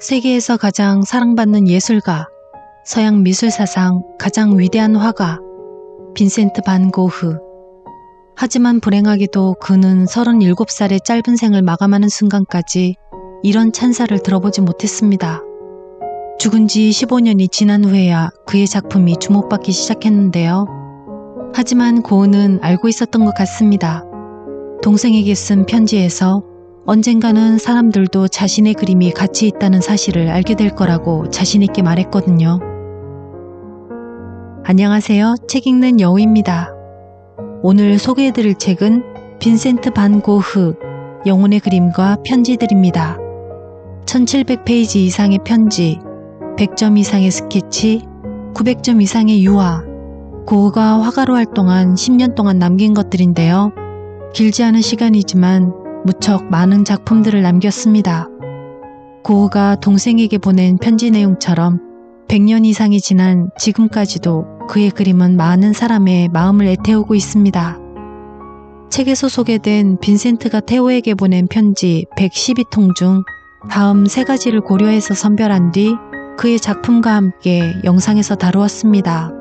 세계에서 가장 사랑받는 예술가, 서양 미술사상 가장 위대한 화가 빈센트 반 고흐. 하지만 불행하게도 그는 37살의 짧은 생을 마감하는 순간까지 이런 찬사를 들어보지 못했습니다. 죽은 지 15년이 지난 후에야 그의 작품이 주목받기 시작했는데요. 하지만 고흐는 알고 있었던 것 같습니다. 동생에게 쓴 편지에서 언젠가는 사람들도 자신의 그림이 가치 있다는 사실을 알게 될 거라고 자신있게 말했거든요. 안녕하세요. 책 읽는 여우입니다. 오늘 소개해드릴 책은 빈센트 반 고흐, 영혼의 그림과 편지들입니다. 1700페이지 이상의 편지, 100점 이상의 스케치, 900점 이상의 유화, 고흐가 화가로 활동한 10년 동안 남긴 것들인데요. 길지 않은 시간이지만 무척 많은 작품들을 남겼습니다. 고흐가 동생에게 보낸 편지 내용처럼 100년 이상이 지난 지금까지도 그의 그림은 많은 사람의 마음을 애태우고 있습니다. 책에서 소개된 빈센트가 테오에게 보낸 편지 112통 중 다음 3가지를 고려해서 선별한 뒤 그의 작품과 함께 영상에서 다루었습니다.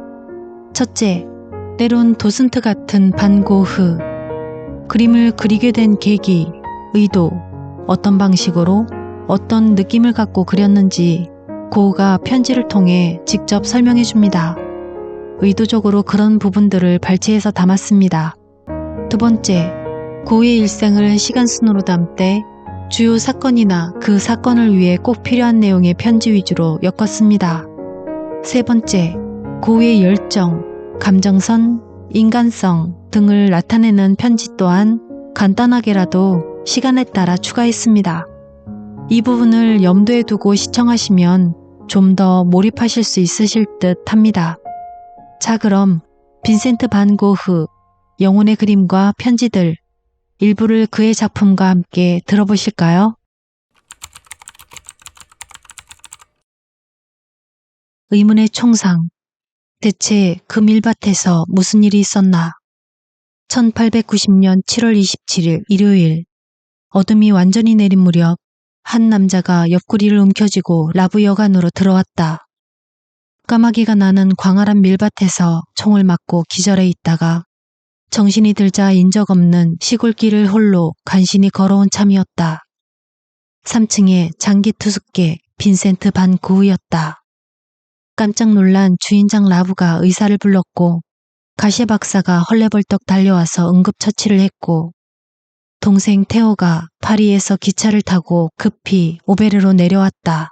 첫째, 때론 도슨트 같은 반 고흐. 그림을 그리게 된 계기, 의도, 어떤 방식으로, 어떤 느낌을 갖고 그렸는지 고흐가 편지를 통해 직접 설명해 줍니다. 의도적으로 그런 부분들을 발췌해서 담았습니다. 두 번째, 고흐의 일생을 시간순으로 담되 주요 사건이나 그 사건을 위해 꼭 필요한 내용의 편지 위주로 엮었습니다. 세 번째, 고흐의 열정, 감정선, 인간성 등을 나타내는 편지 또한 간단하게라도 시간에 따라 추가했습니다. 이 부분을 염두에 두고 시청하시면 좀 더 몰입하실 수 있으실 듯 합니다. 자, 그럼 빈센트 반 고흐, 영혼의 그림과 편지들 일부를 그의 작품과 함께 들어보실까요? 의문의 총상. 대체 그 밀밭에서 무슨 일이 있었나? 1890년 7월 27일 일요일, 어둠이 완전히 내린 무렵 한 남자가 옆구리를 움켜쥐고 라브 여관으로 들어왔다. 까마귀가 나는 광활한 밀밭에서 총을 맞고 기절해 있다가 정신이 들자 인적 없는 시골길을 홀로 간신히 걸어온 참이었다. 3층의 장기 투숙객 빈센트 반 고흐였다. 깜짝 놀란 주인장 라브가 의사를 불렀고 가시에 박사가 헐레벌떡 달려와서 응급처치를 했고 동생 테오가 파리에서 기차를 타고 급히 오베르로 내려왔다.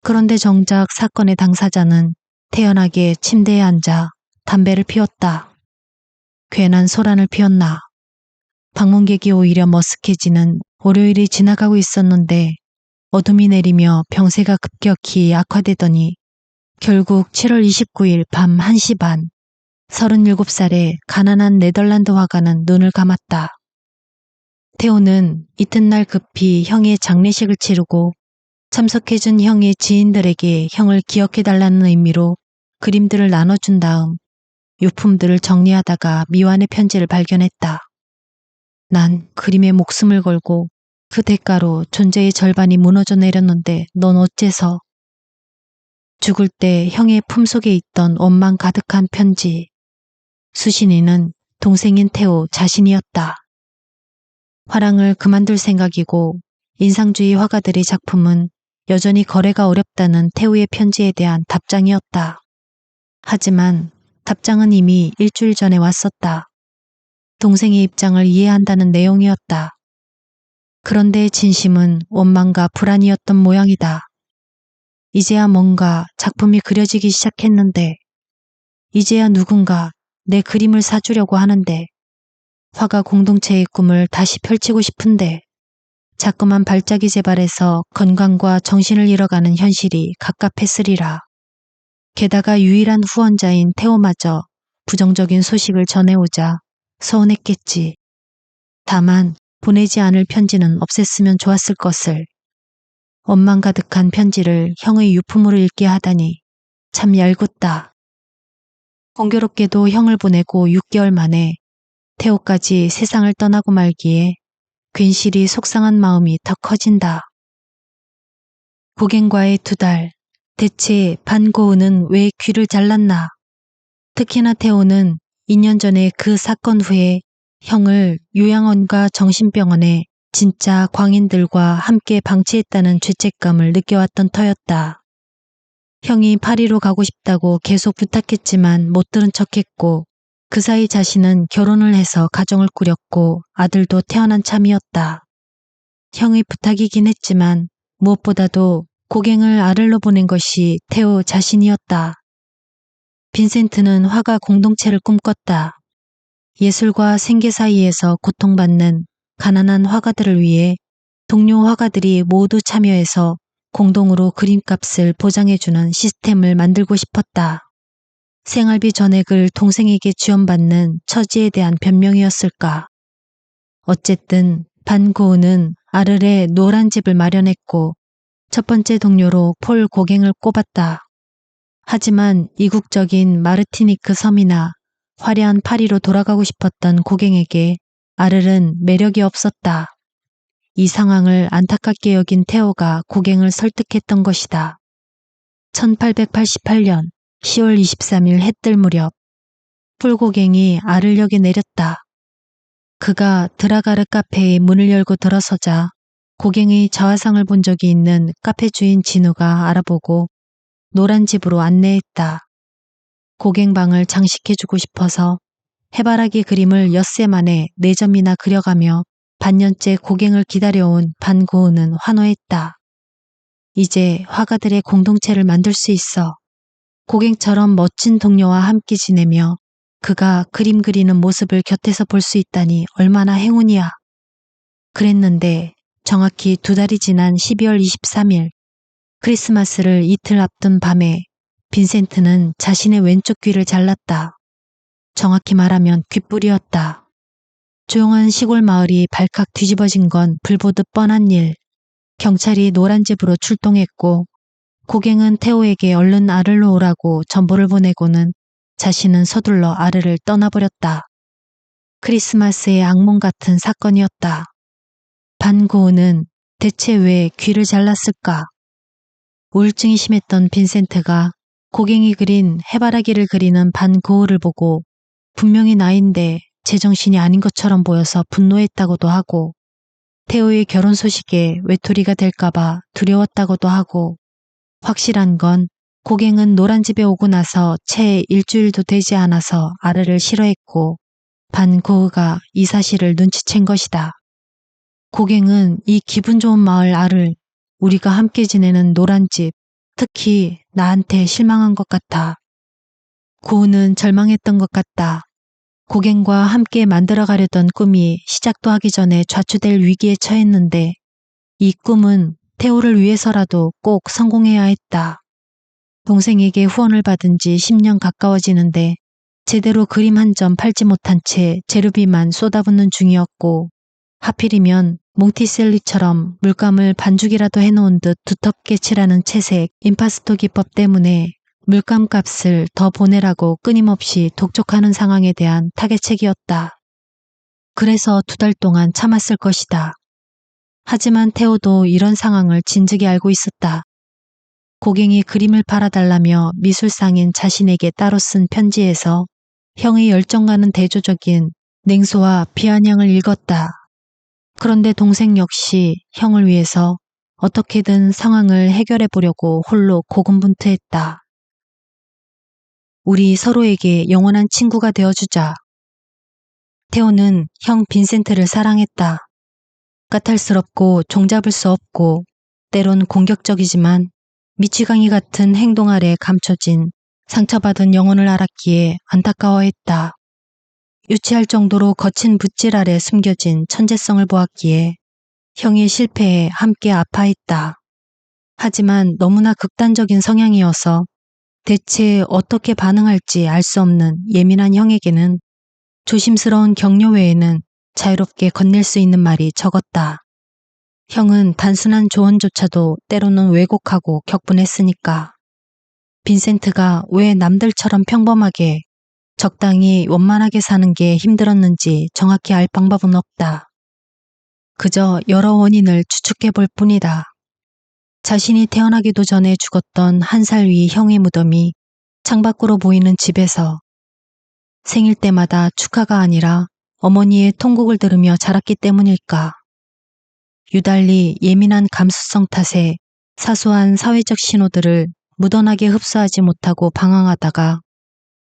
그런데 정작 사건의 당사자는 태연하게 침대에 앉아 담배를 피웠다. 괜한 소란을 피웠나. 방문객이 오히려 머쓱해지는 월요일이 지나가고 있었는데 어둠이 내리며 병세가 급격히 악화되더니 결국 7월 29일 밤 1시 반, 37살의 가난한 네덜란드 화가는 눈을 감았다. 테오는 이튿날 급히 형의 장례식을 치르고 참석해준 형의 지인들에게 형을 기억해달라는 의미로 그림들을 나눠준 다음 유품들을 정리하다가 미완의 편지를 발견했다. 난 그림에 목숨을 걸고 그 대가로 존재의 절반이 무너져 내렸는데 넌 어째서? 죽을 때 형의 품속에 있던 원망 가득한 편지. 수신인은 동생인 테오 자신이었다. 화랑을 그만둘 생각이고 인상주의 화가들의 작품은 여전히 거래가 어렵다는 테오의 편지에 대한 답장이었다. 하지만 답장은 이미 일주일 전에 왔었다. 동생의 입장을 이해한다는 내용이었다. 그런데 진심은 원망과 불안이었던 모양이다. 이제야 뭔가 작품이 그려지기 시작했는데, 이제야 누군가 내 그림을 사주려고 하는데, 화가 공동체의 꿈을 다시 펼치고 싶은데, 자꾸만 발작이 재발해서 건강과 정신을 잃어가는 현실이 갑갑했으리라. 게다가 유일한 후원자인 테오마저 부정적인 소식을 전해오자 서운했겠지. 다만 보내지 않을 편지는 없앴으면 좋았을 것을. 원망 가득한 편지를 형의 유품으로 읽게 하다니 참 얄궂다. 공교롭게도 형을 보내고 6개월 만에 테오까지 세상을 떠나고 말기에 괜시리 속상한 마음이 더 커진다. 고갱과의 2달. 대체 반고은은 왜 귀를 잘랐나? 특히나 태호는 2년 전에 그 사건 후에 형을 요양원과 정신병원에 진짜 광인들과 함께 방치했다는 죄책감을 느껴왔던 터였다. 형이 파리로 가고 싶다고 계속 부탁했지만 못 들은 척했고 그 사이 자신은 결혼을 해서 가정을 꾸렸고 아들도 태어난 참이었다. 형의 부탁이긴 했지만 무엇보다도 고갱을 아를로 보낸 것이 태호 자신이었다. 빈센트는 화가 공동체를 꿈꿨다. 예술과 생계 사이에서 고통받는 가난한 화가들을 위해 동료 화가들이 모두 참여해서 공동으로 그림값을 보장해주는 시스템을 만들고 싶었다. 생활비 전액을 동생에게 지원받는 처지에 대한 변명이었을까? 어쨌든 반고은은 아르레 노란 집을 마련했고 첫 번째 동료로 폴 고갱을 꼽았다. 하지만 이국적인 마르티니크 섬이나 화려한 파리로 돌아가고 싶었던 고갱에게 아르는 매력이 없었다. 이 상황을 안타깝게 여긴 태호가 고갱을 설득했던 것이다. 1888년 10월 23일 해뜰 무렵 폴고갱이 아를역에 내렸다. 그가 드라가르 카페의 문을 열고 들어서자 고갱의 자화상을 본 적이 있는 카페 주인 진우가 알아보고 노란 집으로 안내했다. 고갱 방을 장식해주고 싶어서 해바라기 그림을 엿새 만에 4점이나 그려가며 반년째 고갱을 기다려온 반고은은 환호했다. 이제 화가들의 공동체를 만들 수 있어. 고갱처럼 멋진 동료와 함께 지내며 그가 그림 그리는 모습을 곁에서 볼 수 있다니 얼마나 행운이야. 그랬는데 정확히 2달이 지난 12월 23일 크리스마스를 이틀 앞둔 밤에 빈센트는 자신의 왼쪽 귀를 잘랐다. 정확히 말하면 귓불이었다. 조용한 시골 마을이 발칵 뒤집어진 건 불보듯 뻔한 일. 경찰이 노란 집으로 출동했고 고갱은 태호에게 얼른 아를로 오라고 전보를 보내고는 자신은 서둘러 아르를 떠나버렸다. 크리스마스의 악몽 같은 사건이었다. 반고은은 대체 왜 귀를 잘랐을까? 우울증이 심했던 빈센트가 고갱이 그린 해바라기를 그리는 반고을을 보고 분명히 나인데 제정신이 아닌 것처럼 보여서 분노했다고도 하고 태호의 결혼 소식에 외톨이가 될까봐 두려웠다고도 하고 확실한 건 고갱은 노란 집에 오고 나서 채 일주일도 되지 않아서 아르를 싫어했고 반고흐가 이 사실을 눈치챈 것이다. 고갱은 이 기분 좋은 마을 아를, 우리가 함께 지내는 노란 집, 특히 나한테 실망한 것 같아. 고흐는 절망했던 것 같다. 고갱과 함께 만들어가려던 꿈이 시작도 하기 전에 좌초될 위기에 처했는데 이 꿈은 태호를 위해서라도 꼭 성공해야 했다. 동생에게 후원을 받은 지 10년 가까워지는데 제대로 그림 한 점 팔지 못한 채 재료비만 쏟아붓는 중이었고 하필이면 몽티셀리처럼 물감을 반죽이라도 해놓은 듯 두텁게 칠하는 채색 임파스토 기법 때문에 물감 값을 더 보내라고 끊임없이 독촉하는 상황에 대한 타겟책이었다. 그래서 2달 동안 참았을 것이다. 하지만 태호도 이런 상황을 진즉에 알고 있었다. 고갱이 그림을 팔아달라며 미술상인 자신에게 따로 쓴 편지에서 형의 열정과는 대조적인 냉소와 비아냥을 읽었다. 그런데 동생 역시 형을 위해서 어떻게든 상황을 해결해 보려고 홀로 고군분투했다. 우리 서로에게 영원한 친구가 되어주자. 태호는 형 빈센트를 사랑했다. 까탈스럽고 종잡을 수 없고 때론 공격적이지만 미치광이 같은 행동 아래 감춰진 상처받은 영혼을 알았기에 안타까워했다. 유치할 정도로 거친 붓질 아래 숨겨진 천재성을 보았기에 형의 실패에 함께 아파했다. 하지만 너무나 극단적인 성향이어서 대체 어떻게 반응할지 알 수 없는 예민한 형에게는 조심스러운 격려 외에는 자유롭게 건넬 수 있는 말이 적었다. 형은 단순한 조언조차도 때로는 왜곡하고 격분했으니까. 빈센트가 왜 남들처럼 평범하게 적당히 원만하게 사는 게 힘들었는지 정확히 알 방법은 없다. 그저 여러 원인을 추측해 볼 뿐이다. 자신이 태어나기도 전에 죽었던 1살 위 형의 무덤이 창밖으로 보이는 집에서 생일 때마다 축하가 아니라 어머니의 통곡을 들으며 자랐기 때문일까. 유달리 예민한 감수성 탓에 사소한 사회적 신호들을 묻어나게 흡수하지 못하고 방황하다가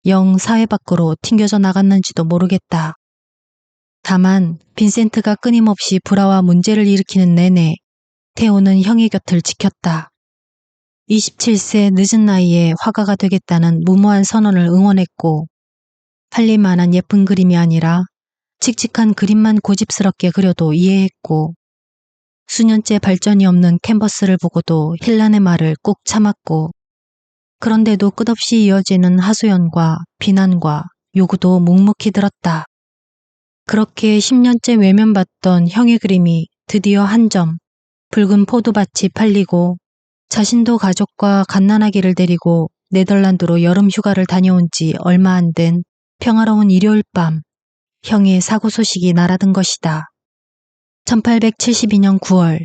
영 사회 밖으로 튕겨져 나갔는지도 모르겠다. 다만 빈센트가 끊임없이 불화와 문제를 일으키는 내내 태호는 형의 곁을 지켰다. 27세 늦은 나이에 화가가 되겠다는 무모한 선언을 응원했고, 팔릴만한 예쁜 그림이 아니라 칙칙한 그림만 고집스럽게 그려도 이해했고, 수년째 발전이 없는 캔버스를 보고도 힐란의 말을 꾹 참았고, 그런데도 끝없이 이어지는 하소연과 비난과 요구도 묵묵히 들었다. 그렇게 10년째 외면받던 형의 그림이 드디어 한 점, 붉은 포도밭이 팔리고 자신도 가족과 갓난아기를 데리고 네덜란드로 여름 휴가를 다녀온 지 얼마 안 된 평화로운 일요일 밤, 형의 사고 소식이 날아든 것이다. 1872년 9월,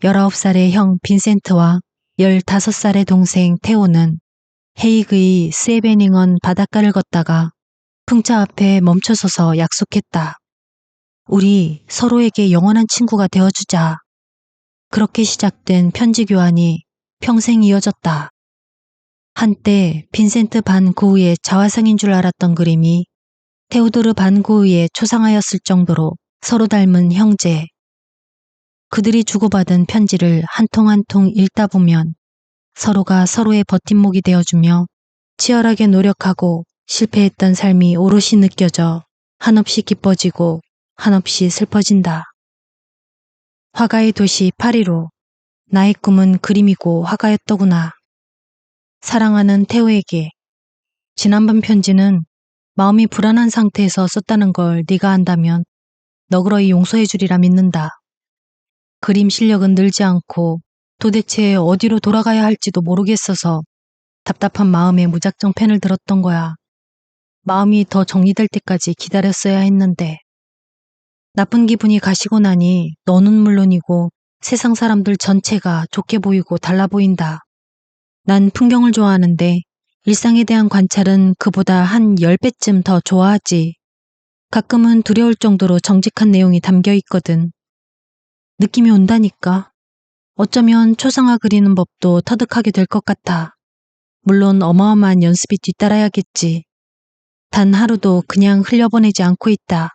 19살의 형 빈센트와 15살의 동생 테오는 헤이그의 스에베닝언 바닷가를 걷다가 풍차 앞에 멈춰서서 약속했다. 우리 서로에게 영원한 친구가 되어주자. 그렇게 시작된 편지 교환이 평생 이어졌다. 한때 빈센트 반 고흐의 자화상인 줄 알았던 그림이 테오도르 반 고흐에 초상하였을 정도로 서로 닮은 형제. 그들이 주고받은 편지를 한 통 한 통 읽다 보면 서로가 서로의 버팀목이 되어주며 치열하게 노력하고 실패했던 삶이 오롯이 느껴져 한없이 기뻐지고 한없이 슬퍼진다. 화가의 도시 파리로 나의 꿈은 그림이고 화가였더구나. 사랑하는 테오에게 지난번 편지는 마음이 불안한 상태에서 썼다는 걸 네가 안다면 너그러이 용서해 주리라 믿는다. 그림 실력은 늘지 않고 도대체 어디로 돌아가야 할지도 모르겠어서 답답한 마음에 무작정 펜을 들었던 거야. 마음이 더 정리될 때까지 기다렸어야 했는데. 나쁜 기분이 가시고 나니 너는 물론이고 세상 사람들 전체가 좋게 보이고 달라 보인다. 난 풍경을 좋아하는데 일상에 대한 관찰은 그보다 한 10배쯤 더 좋아하지. 가끔은 두려울 정도로 정직한 내용이 담겨 있거든. 느낌이 온다니까. 어쩌면 초상화 그리는 법도 터득하게 될 것 같아. 물론 어마어마한 연습이 뒤따라야겠지. 단 하루도 그냥 흘려보내지 않고 있다.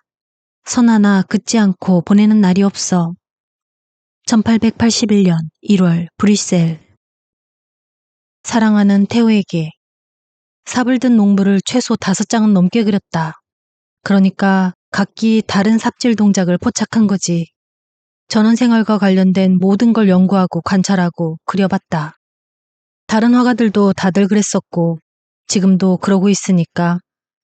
선 하나 긋지 않고 보내는 날이 없어. 1881년 1월 브뤼셀. 사랑하는 테오에게 삽을 든 농부를 최소 5장은 넘게 그렸다. 그러니까 각기 다른 삽질 동작을 포착한 거지. 전원생활과 관련된 모든 걸 연구하고 관찰하고 그려봤다. 다른 화가들도 다들 그랬었고 지금도 그러고 있으니까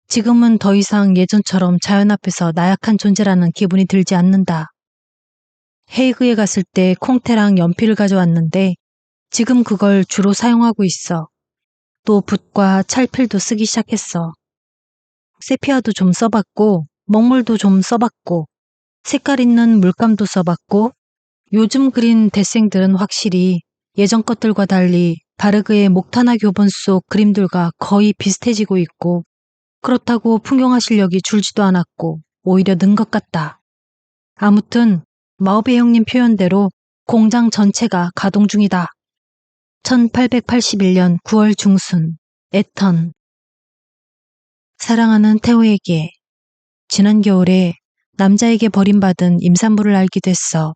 지금은 더 이상 예전처럼 자연 앞에서 나약한 존재라는 기분이 들지 않는다. 헤이그에 갔을 때 콩테랑 연필을 가져왔는데 지금 그걸 주로 사용하고 있어. 또 붓과 찰필도 쓰기 시작했어. 세피아도 좀 써봤고 먹물도 좀 써봤고 색깔 있는 물감도 써봤고 요즘 그린 데생들은 확실히 예전 것들과 달리 바르그의 목타나 교본 속 그림들과 거의 비슷해지고 있고 그렇다고 풍경화 실력이 줄지도 않았고 오히려 는 것 같다. 아무튼 마오베 형님 표현대로 공장 전체가 가동 중이다. 1881년 9월 중순 에턴. 사랑하는 테오에게 지난 겨울에 남자에게 버림받은 임산부를 알게 됐어.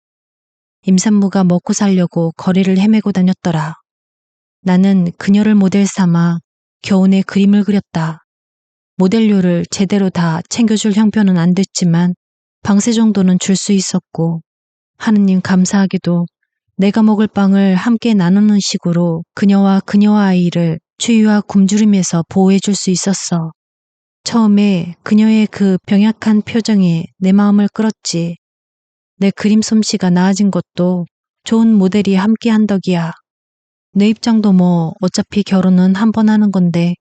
임산부가 먹고 살려고 거리를 헤매고 다녔더라. 나는 그녀를 모델 삼아 겨우내 그림을 그렸다. 모델료를 제대로 다 챙겨줄 형편은 안 됐지만 방세 정도는 줄 수 있었고 하느님 감사하게도 내가 먹을 빵을 함께 나누는 식으로 그녀와 아이를 추위와 굶주림에서 보호해 줄 수 있었어. 처음에 그녀의 그 병약한 표정에 내 마음을 끌었지. 내 그림 솜씨가 나아진 것도 좋은 모델이 함께 한 덕이야. 내 입장도 뭐 어차피 결혼은 한 번 하는 건데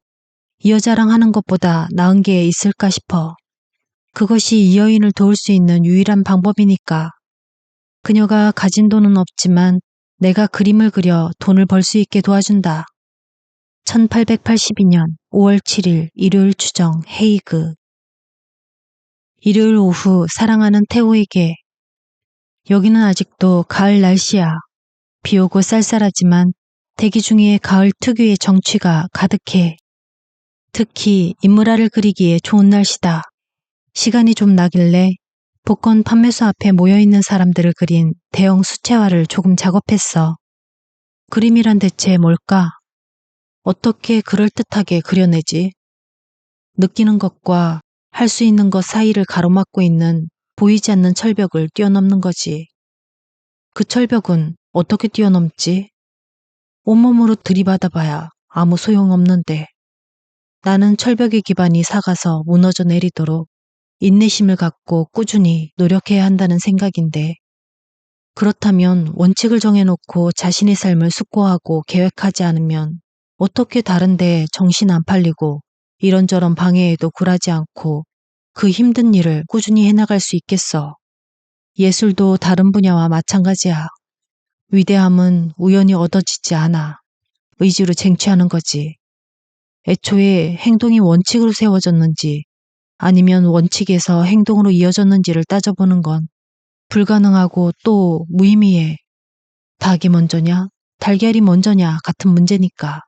이 여자랑 하는 것보다 나은 게 있을까 싶어. 그것이 이 여인을 도울 수 있는 유일한 방법이니까. 그녀가 가진 돈은 없지만 내가 그림을 그려 돈을 벌 수 있게 도와준다. 1882년 5월 7일 일요일 추정 헤이그. 일요일 오후 사랑하는 태호에게. 여기는 아직도 가을 날씨야. 비 오고 쌀쌀하지만 대기 중에 가을 특유의 정취가 가득해. 특히 인물화를 그리기에 좋은 날씨다. 시간이 좀 나길래 복권 판매소 앞에 모여있는 사람들을 그린 대형 수채화를 조금 작업했어. 그림이란 대체 뭘까? 어떻게 그럴듯하게 그려내지? 느끼는 것과 할 수 있는 것 사이를 가로막고 있는 보이지 않는 철벽을 뛰어넘는 거지. 그 철벽은 어떻게 뛰어넘지? 온몸으로 들이받아봐야 아무 소용없는데. 나는 철벽의 기반이 삭아서 무너져 내리도록 인내심을 갖고 꾸준히 노력해야 한다는 생각인데, 그렇다면 원칙을 정해놓고 자신의 삶을 숙고하고 계획하지 않으면 어떻게 다른데 정신 안 팔리고 이런저런 방해에도 굴하지 않고 그 힘든 일을 꾸준히 해나갈 수 있겠어. 예술도 다른 분야와 마찬가지야. 위대함은 우연히 얻어지지 않아. 의지로 쟁취하는 거지. 애초에 행동이 원칙으로 세워졌는지 아니면 원칙에서 행동으로 이어졌는지를 따져보는 건 불가능하고 또 무의미해. 닭이 먼저냐, 달걀이 먼저냐 같은 문제니까.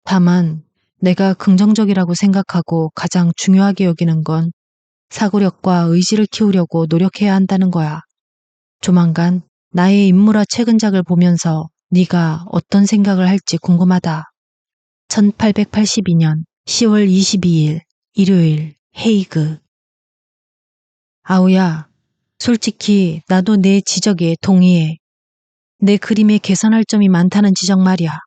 다만 내가 긍정적이라고 생각하고 가장 중요하게 여기는 건 사고력과 의지를 키우려고 노력해야 한다는 거야. 조만간 나의 인물화 최근작을 보면서 네가 어떤 생각을 할지 궁금하다. 1882년 10월 22일 일요일 헤이그. 아우야, 솔직히 나도 내 지적에 동의해. 내 그림에 개선할 점이 많다는 지적 말이야.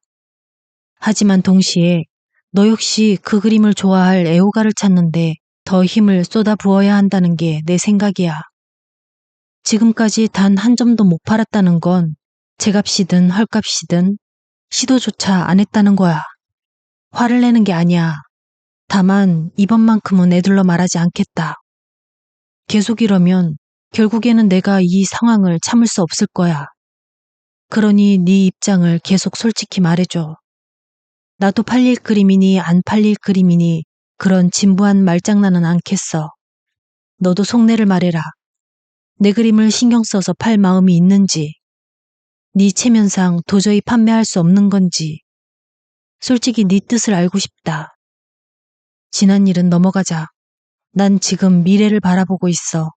하지만 동시에 너 역시 그 그림을 좋아할 애호가를 찾는데 더 힘을 쏟아 부어야 한다는 게 내 생각이야. 지금까지 단 한 점도 못 팔았다는 건 제값이든 헐값이든 시도조차 안 했다는 거야. 화를 내는 게 아니야. 다만 이번만큼은 애들러 말하지 않겠다. 계속 이러면 결국에는 내가 이 상황을 참을 수 없을 거야. 그러니 네 입장을 계속 솔직히 말해줘. 나도 팔릴 그림이니 안 팔릴 그림이니 그런 진부한 말장난은 않겠어. 너도 속내를 말해라. 내 그림을 신경 써서 팔 마음이 있는지, 네 체면상 도저히 판매할 수 없는 건지, 솔직히 네 뜻을 알고 싶다. 지난 일은 넘어가자. 난 지금 미래를 바라보고 있어.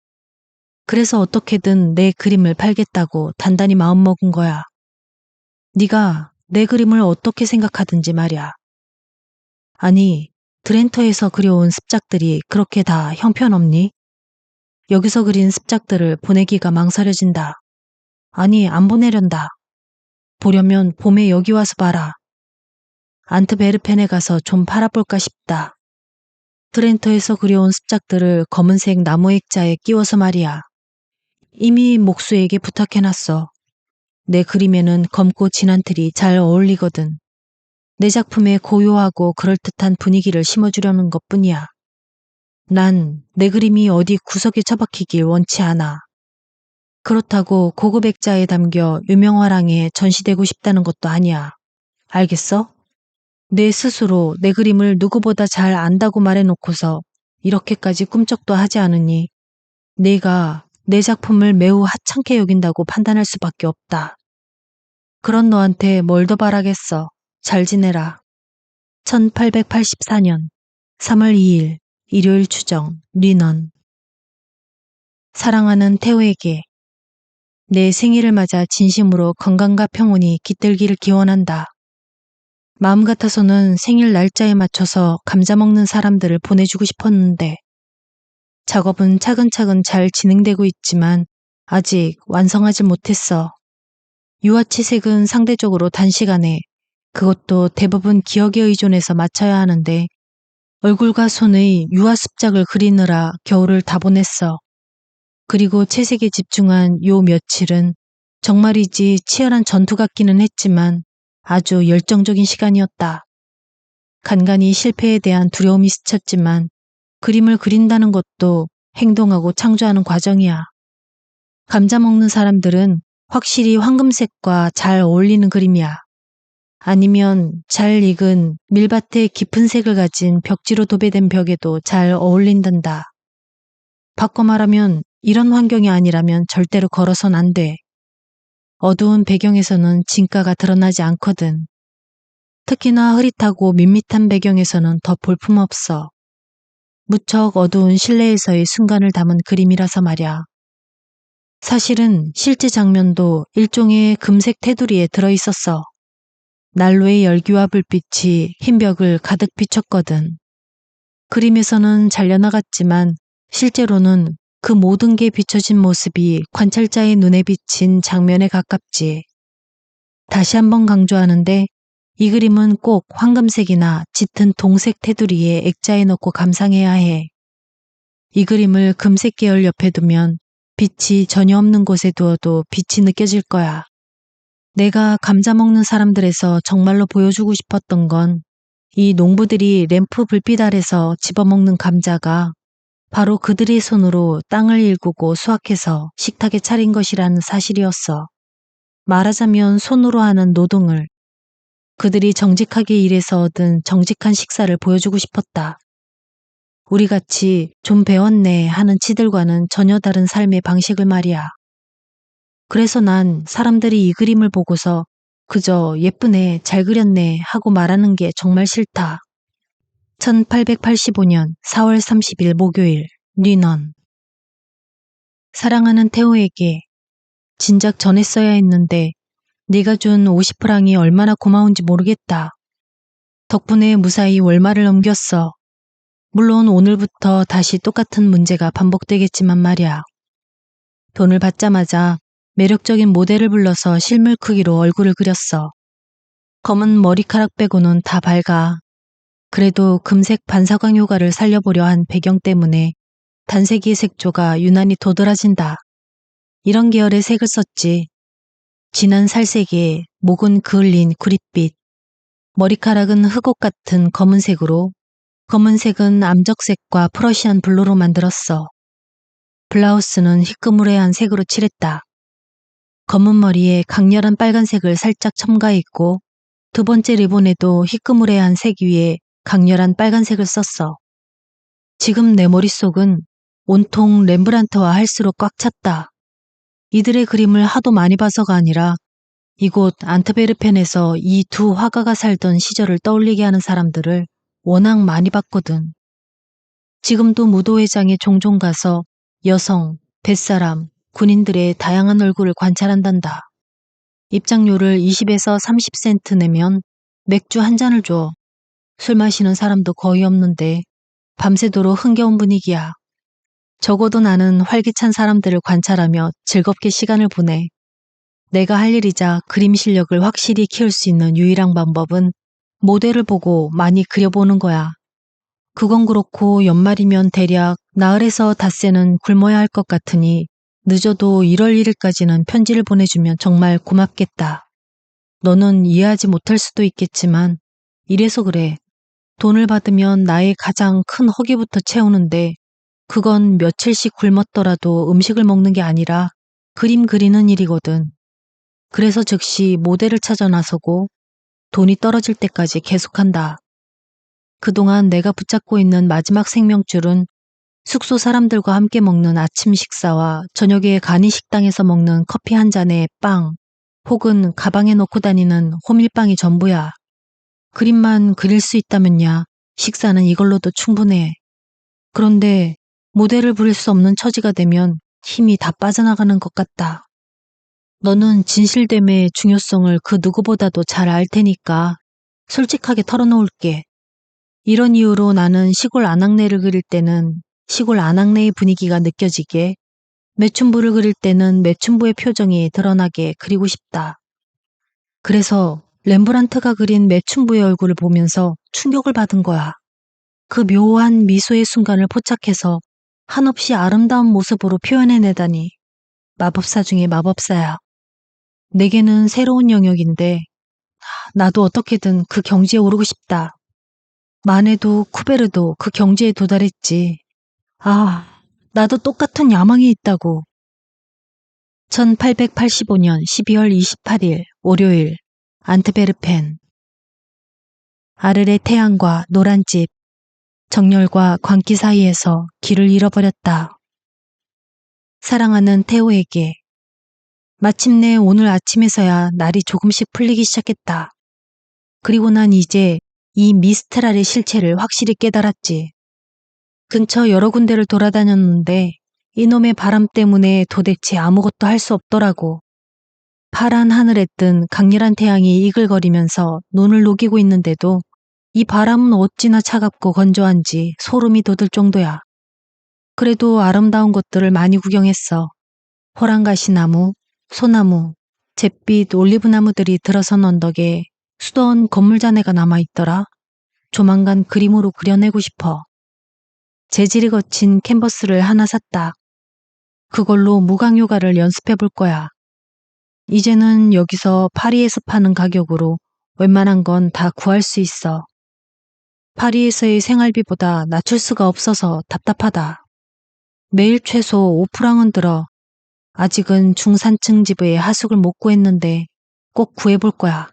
그래서 어떻게든 내 그림을 팔겠다고 단단히 마음먹은 거야. 네가 내 그림을 어떻게 생각하든지 말이야. 아니, 드렌터에서 그려온 습작들이 그렇게 다 형편없니? 여기서 그린 습작들을 보내기가 망설여진다. 아니, 안 보내련다. 보려면 봄에 여기 와서 봐라. 안트베르펜에 가서 좀 팔아볼까 싶다. 드렌터에서 그려온 습작들을 검은색 나무 액자에 끼워서 말이야. 이미 목수에게 부탁해놨어. 내 그림에는 검고 진한 틀이 잘 어울리거든. 내 작품에 고요하고 그럴듯한 분위기를 심어주려는 것뿐이야. 난 내 그림이 어디 구석에 처박히길 원치 않아. 그렇다고 고급 액자에 담겨 유명화랑에 전시되고 싶다는 것도 아니야. 알겠어? 내 스스로 내 그림을 누구보다 잘 안다고 말해놓고서 이렇게까지 꿈쩍도 하지 않으니 내가 내 작품을 매우 하찮게 여긴다고 판단할 수밖에 없다. 그런 너한테 뭘 더 바라겠어. 잘 지내라. 1884년 3월 2일 일요일 추정 뉘넌. 사랑하는 태호에게. 내 생일을 맞아 진심으로 건강과 평온이 깃들기를 기원한다. 마음 같아서는 생일 날짜에 맞춰서 감자 먹는 사람들을 보내주고 싶었는데 작업은 차근차근 잘 진행되고 있지만 아직 완성하지 못했어. 유화치색은 상대적으로 단시간에, 그것도 대부분 기억에 의존해서 맞춰야 하는데 얼굴과 손의 유화 습작을 그리느라 겨울을 다 보냈어. 그리고 채색에 집중한 요 며칠은 정말이지 치열한 전투 같기는 했지만 아주 열정적인 시간이었다. 간간히 실패에 대한 두려움이 스쳤지만 그림을 그린다는 것도 행동하고 창조하는 과정이야. 감자 먹는 사람들은 확실히 황금색과 잘 어울리는 그림이야. 아니면 잘 익은 밀밭의 깊은 색을 가진 벽지로 도배된 벽에도 잘 어울린단다. 바꿔 말하면 이런 환경이 아니라면 절대로 걸어선 안 돼. 어두운 배경에서는 진가가 드러나지 않거든. 특히나 흐릿하고 밋밋한 배경에서는 더 볼품없어. 무척 어두운 실내에서의 순간을 담은 그림이라서 말야. 사실은 실제 장면도 일종의 금색 테두리에 들어있었어. 난로의 열기와 불빛이 흰 벽을 가득 비췄거든. 그림에서는 잘려나갔지만 실제로는 그 모든 게 비춰진 모습이 관찰자의 눈에 비친 장면에 가깝지. 다시 한번 강조하는데 이 그림은 꼭 황금색이나 짙은 동색 테두리에 액자에 넣고 감상해야 해. 이 그림을 금색 계열 옆에 두면 빛이 전혀 없는 곳에 두어도 빛이 느껴질 거야. 내가 감자 먹는 사람들에서 정말로 보여주고 싶었던 건 이 농부들이 램프 불빛 아래서 집어먹는 감자가 바로 그들의 손으로 땅을 일구고 수확해서 식탁에 차린 것이라는 사실이었어. 말하자면 손으로 하는 노동을, 그들이 정직하게 일해서 얻은 정직한 식사를 보여주고 싶었다. 우리같이 좀 배웠네 하는 치들과는 전혀 다른 삶의 방식을 말이야. 그래서 난 사람들이 이 그림을 보고서 그저 예쁘네, 잘 그렸네 하고 말하는 게 정말 싫다. 1885년 4월 30일 목요일, 뉘넌. 사랑하는 태호에게 진작 전했어야 했는데 네가 준 50프랑이 얼마나 고마운지 모르겠다. 덕분에 무사히 월말을 넘겼어. 물론 오늘부터 다시 똑같은 문제가 반복되겠지만 말이야. 돈을 받자마자 매력적인 모델을 불러서 실물 크기로 얼굴을 그렸어. 검은 머리카락 빼고는 다 밝아. 그래도 금색 반사광 효과를 살려보려 한 배경 때문에 단색의 색조가 유난히 도드라진다. 이런 계열의 색을 썼지. 진한 살색에 목은 그을린 구릿빛, 머리카락은 흑옥 같은 검은색으로, 검은색은 암적색과 프러시안 블루로 만들었어. 블라우스는 희끄무레한 색으로 칠했다. 검은 머리에 강렬한 빨간색을 살짝 첨가했고 두 번째 리본에도 희끄무레한 색 위에 강렬한 빨간색을 썼어. 지금 내 머릿속은 온통 렘브란트와 할수록 꽉 찼다. 이들의 그림을 하도 많이 봐서가 아니라 이곳 안트베르펜에서 이 두 화가가 살던 시절을 떠올리게 하는 사람들을 워낙 많이 봤거든. 지금도 무도회장에 종종 가서 여성, 뱃사람, 군인들의 다양한 얼굴을 관찰한단다. 입장료를 20에서 30센트 내면 맥주 한 잔을 줘. 술 마시는 사람도 거의 없는데 밤새도록 흥겨운 분위기야. 적어도 나는 활기찬 사람들을 관찰하며 즐겁게 시간을 보내. 내가 할 일이자 그림 실력을 확실히 키울 수 있는 유일한 방법은 모델을 보고 많이 그려보는 거야. 그건 그렇고 연말이면 대략 나흘에서 닷새는 굶어야 할 것 같으니 늦어도 1월 1일까지는 편지를 보내주면 정말 고맙겠다. 너는 이해하지 못할 수도 있겠지만 이래서 그래. 돈을 받으면 나의 가장 큰 허기부터 채우는데 그건 며칠씩 굶었더라도 음식을 먹는 게 아니라 그림 그리는 일이거든. 그래서 즉시 모델을 찾아 나서고 돈이 떨어질 때까지 계속한다. 그동안 내가 붙잡고 있는 마지막 생명줄은 숙소 사람들과 함께 먹는 아침 식사와 저녁에 간이 식당에서 먹는 커피 한 잔에 빵 혹은 가방에 넣고 다니는 호밀빵이 전부야. 그림만 그릴 수 있다면야 식사는 이걸로도 충분해. 그런데 모델을 부릴 수 없는 처지가 되면 힘이 다 빠져나가는 것 같다. 너는 진실됨의 중요성을 그 누구보다도 잘 알 테니까 솔직하게 털어놓을게. 이런 이유로 나는 시골 안악내를 그릴 때는 시골 안악내의 분위기가 느껴지게, 매춘부를 그릴 때는 매춘부의 표정이 드러나게 그리고 싶다. 그래서 렘브란트가 그린 매춘부의 얼굴을 보면서 충격을 받은 거야. 그 묘한 미소의 순간을 포착해서 한없이 아름다운 모습으로 표현해내다니. 마법사 중에 마법사야. 내게는 새로운 영역인데 나도 어떻게든 그 경지에 오르고 싶다. 마네도 쿠베르도 그 경지에 도달했지. 아, 나도 똑같은 야망이 있다고. 1885년 12월 28일 월요일 안트베르펜. 아르레 태양과 노란 집, 정열과 광기 사이에서 길을 잃어버렸다. 사랑하는 테오에게. 마침내 오늘 아침에서야 날이 조금씩 풀리기 시작했다. 그리고 난 이제 이 미스트랄의 실체를 확실히 깨달았지. 근처 여러 군데를 돌아다녔는데 이놈의 바람 때문에 도대체 아무것도 할 수 없더라고. 파란 하늘에 뜬 강렬한 태양이 이글거리면서 눈을 녹이고 있는데도 이 바람은 어찌나 차갑고 건조한지 소름이 돋을 정도야. 그래도 아름다운 것들을 많이 구경했어. 호랑가시나무, 소나무, 잿빛 올리브나무들이 들어선 언덕에 수더운 건물자네가 남아있더라. 조만간 그림으로 그려내고 싶어. 재질이 거친 캔버스를 하나 샀다. 그걸로 무광요가를 연습해 볼 거야. 이제는 여기서 파리에서 파는 가격으로 웬만한 건 다 구할 수 있어. 파리에서의 생활비보다 낮출 수가 없어서 답답하다. 매일 최소 5프랑은 들어. 아직은 중산층 집의 하숙을 못 구했는데 꼭 구해볼 거야.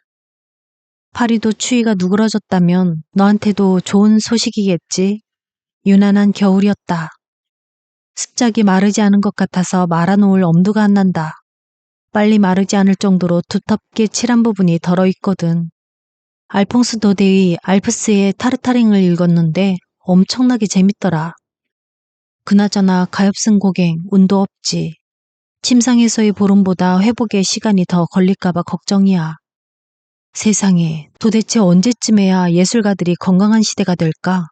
파리도 추위가 누그러졌다면 너한테도 좋은 소식이겠지. 유난한 겨울이었다. 습작이 마르지 않은 것 같아서 말아놓을 엄두가 안 난다. 빨리 마르지 않을 정도로 두텁게 칠한 부분이 덜어있거든. 알퐁스 도데의 알프스의 타르타링을 읽었는데 엄청나게 재밌더라. 그나저나 가엾은 고갱, 운도 없지. 침상에서의 보름보다 회복에 시간이 더 걸릴까봐 걱정이야. 세상에, 도대체 언제쯤에야 예술가들이 건강한 시대가 될까?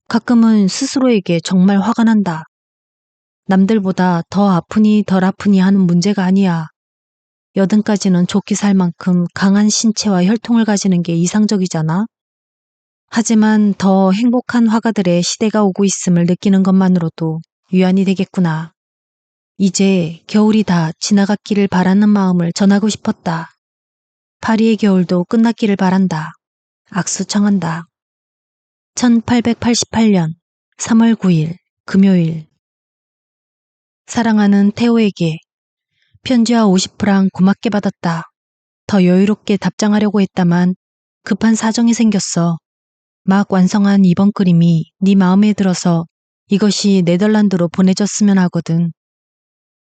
가끔은 스스로에게 정말 화가 난다. 남들보다 더 아프니 덜 아프니 하는 문제가 아니야. 여든까지는 좋게 살 만큼 강한 신체와 혈통을 가지는 게 이상적이잖아. 하지만 더 행복한 화가들의 시대가 오고 있음을 느끼는 것만으로도 위안이 되겠구나. 이제 겨울이 다 지나갔기를 바라는 마음을 전하고 싶었다. 파리의 겨울도 끝났기를 바란다. 악수 청한다. 1888년 3월 9일 금요일. 사랑하는 테오에게. 편지와 50프랑 고맙게 받았다. 더 여유롭게 답장하려고 했다만 급한 사정이 생겼어. 막 완성한 이번 그림이 네 마음에 들어서 이것이 네덜란드로 보내졌으면 하거든.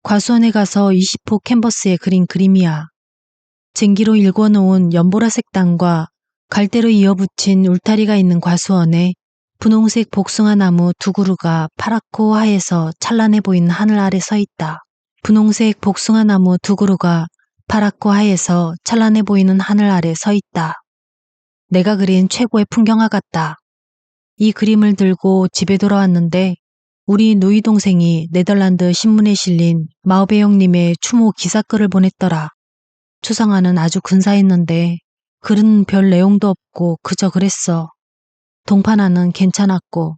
과수원에 가서 20호 캔버스에 그린 그림이야. 쟁기로 일궈놓은 연보라색 땅과 갈대로 이어붙인 울타리가 있는 과수원에 분홍색 복숭아 나무 두 그루가 파랗고 하얘서 찬란해 보이는 하늘 아래 서 있다. 분홍색 복숭아 나무 두 그루가 파랗고 하얘서 찬란해 보이는 하늘 아래 서 있다. 내가 그린 최고의 풍경화 같다. 이 그림을 들고 집에 돌아왔는데 우리 누이 동생이 네덜란드 신문에 실린 마오베 형님의 추모 기사글을 보냈더라. 추상화는 아주 근사했는데 글은 별 내용도 없고 그저 그랬어. 동판화는 괜찮았고.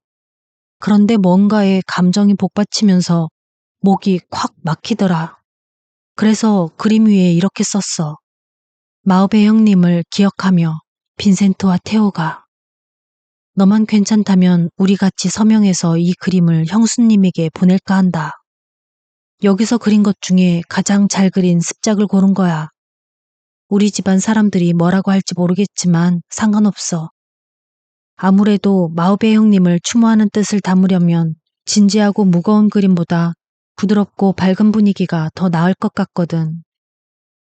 그런데 뭔가에 감정이 복받치면서 목이 콱 막히더라. 그래서 그림 위에 이렇게 썼어. 마오베 형님을 기억하며 빈센트와 테오가. 너만 괜찮다면 우리 같이 서명해서 이 그림을 형수님에게 보낼까 한다. 여기서 그린 것 중에 가장 잘 그린 습작을 고른 거야. 우리 집안 사람들이 뭐라고 할지 모르겠지만 상관없어. 아무래도 마오베 형님을 추모하는 뜻을 담으려면 진지하고 무거운 그림보다 부드럽고 밝은 분위기가 더 나을 것 같거든.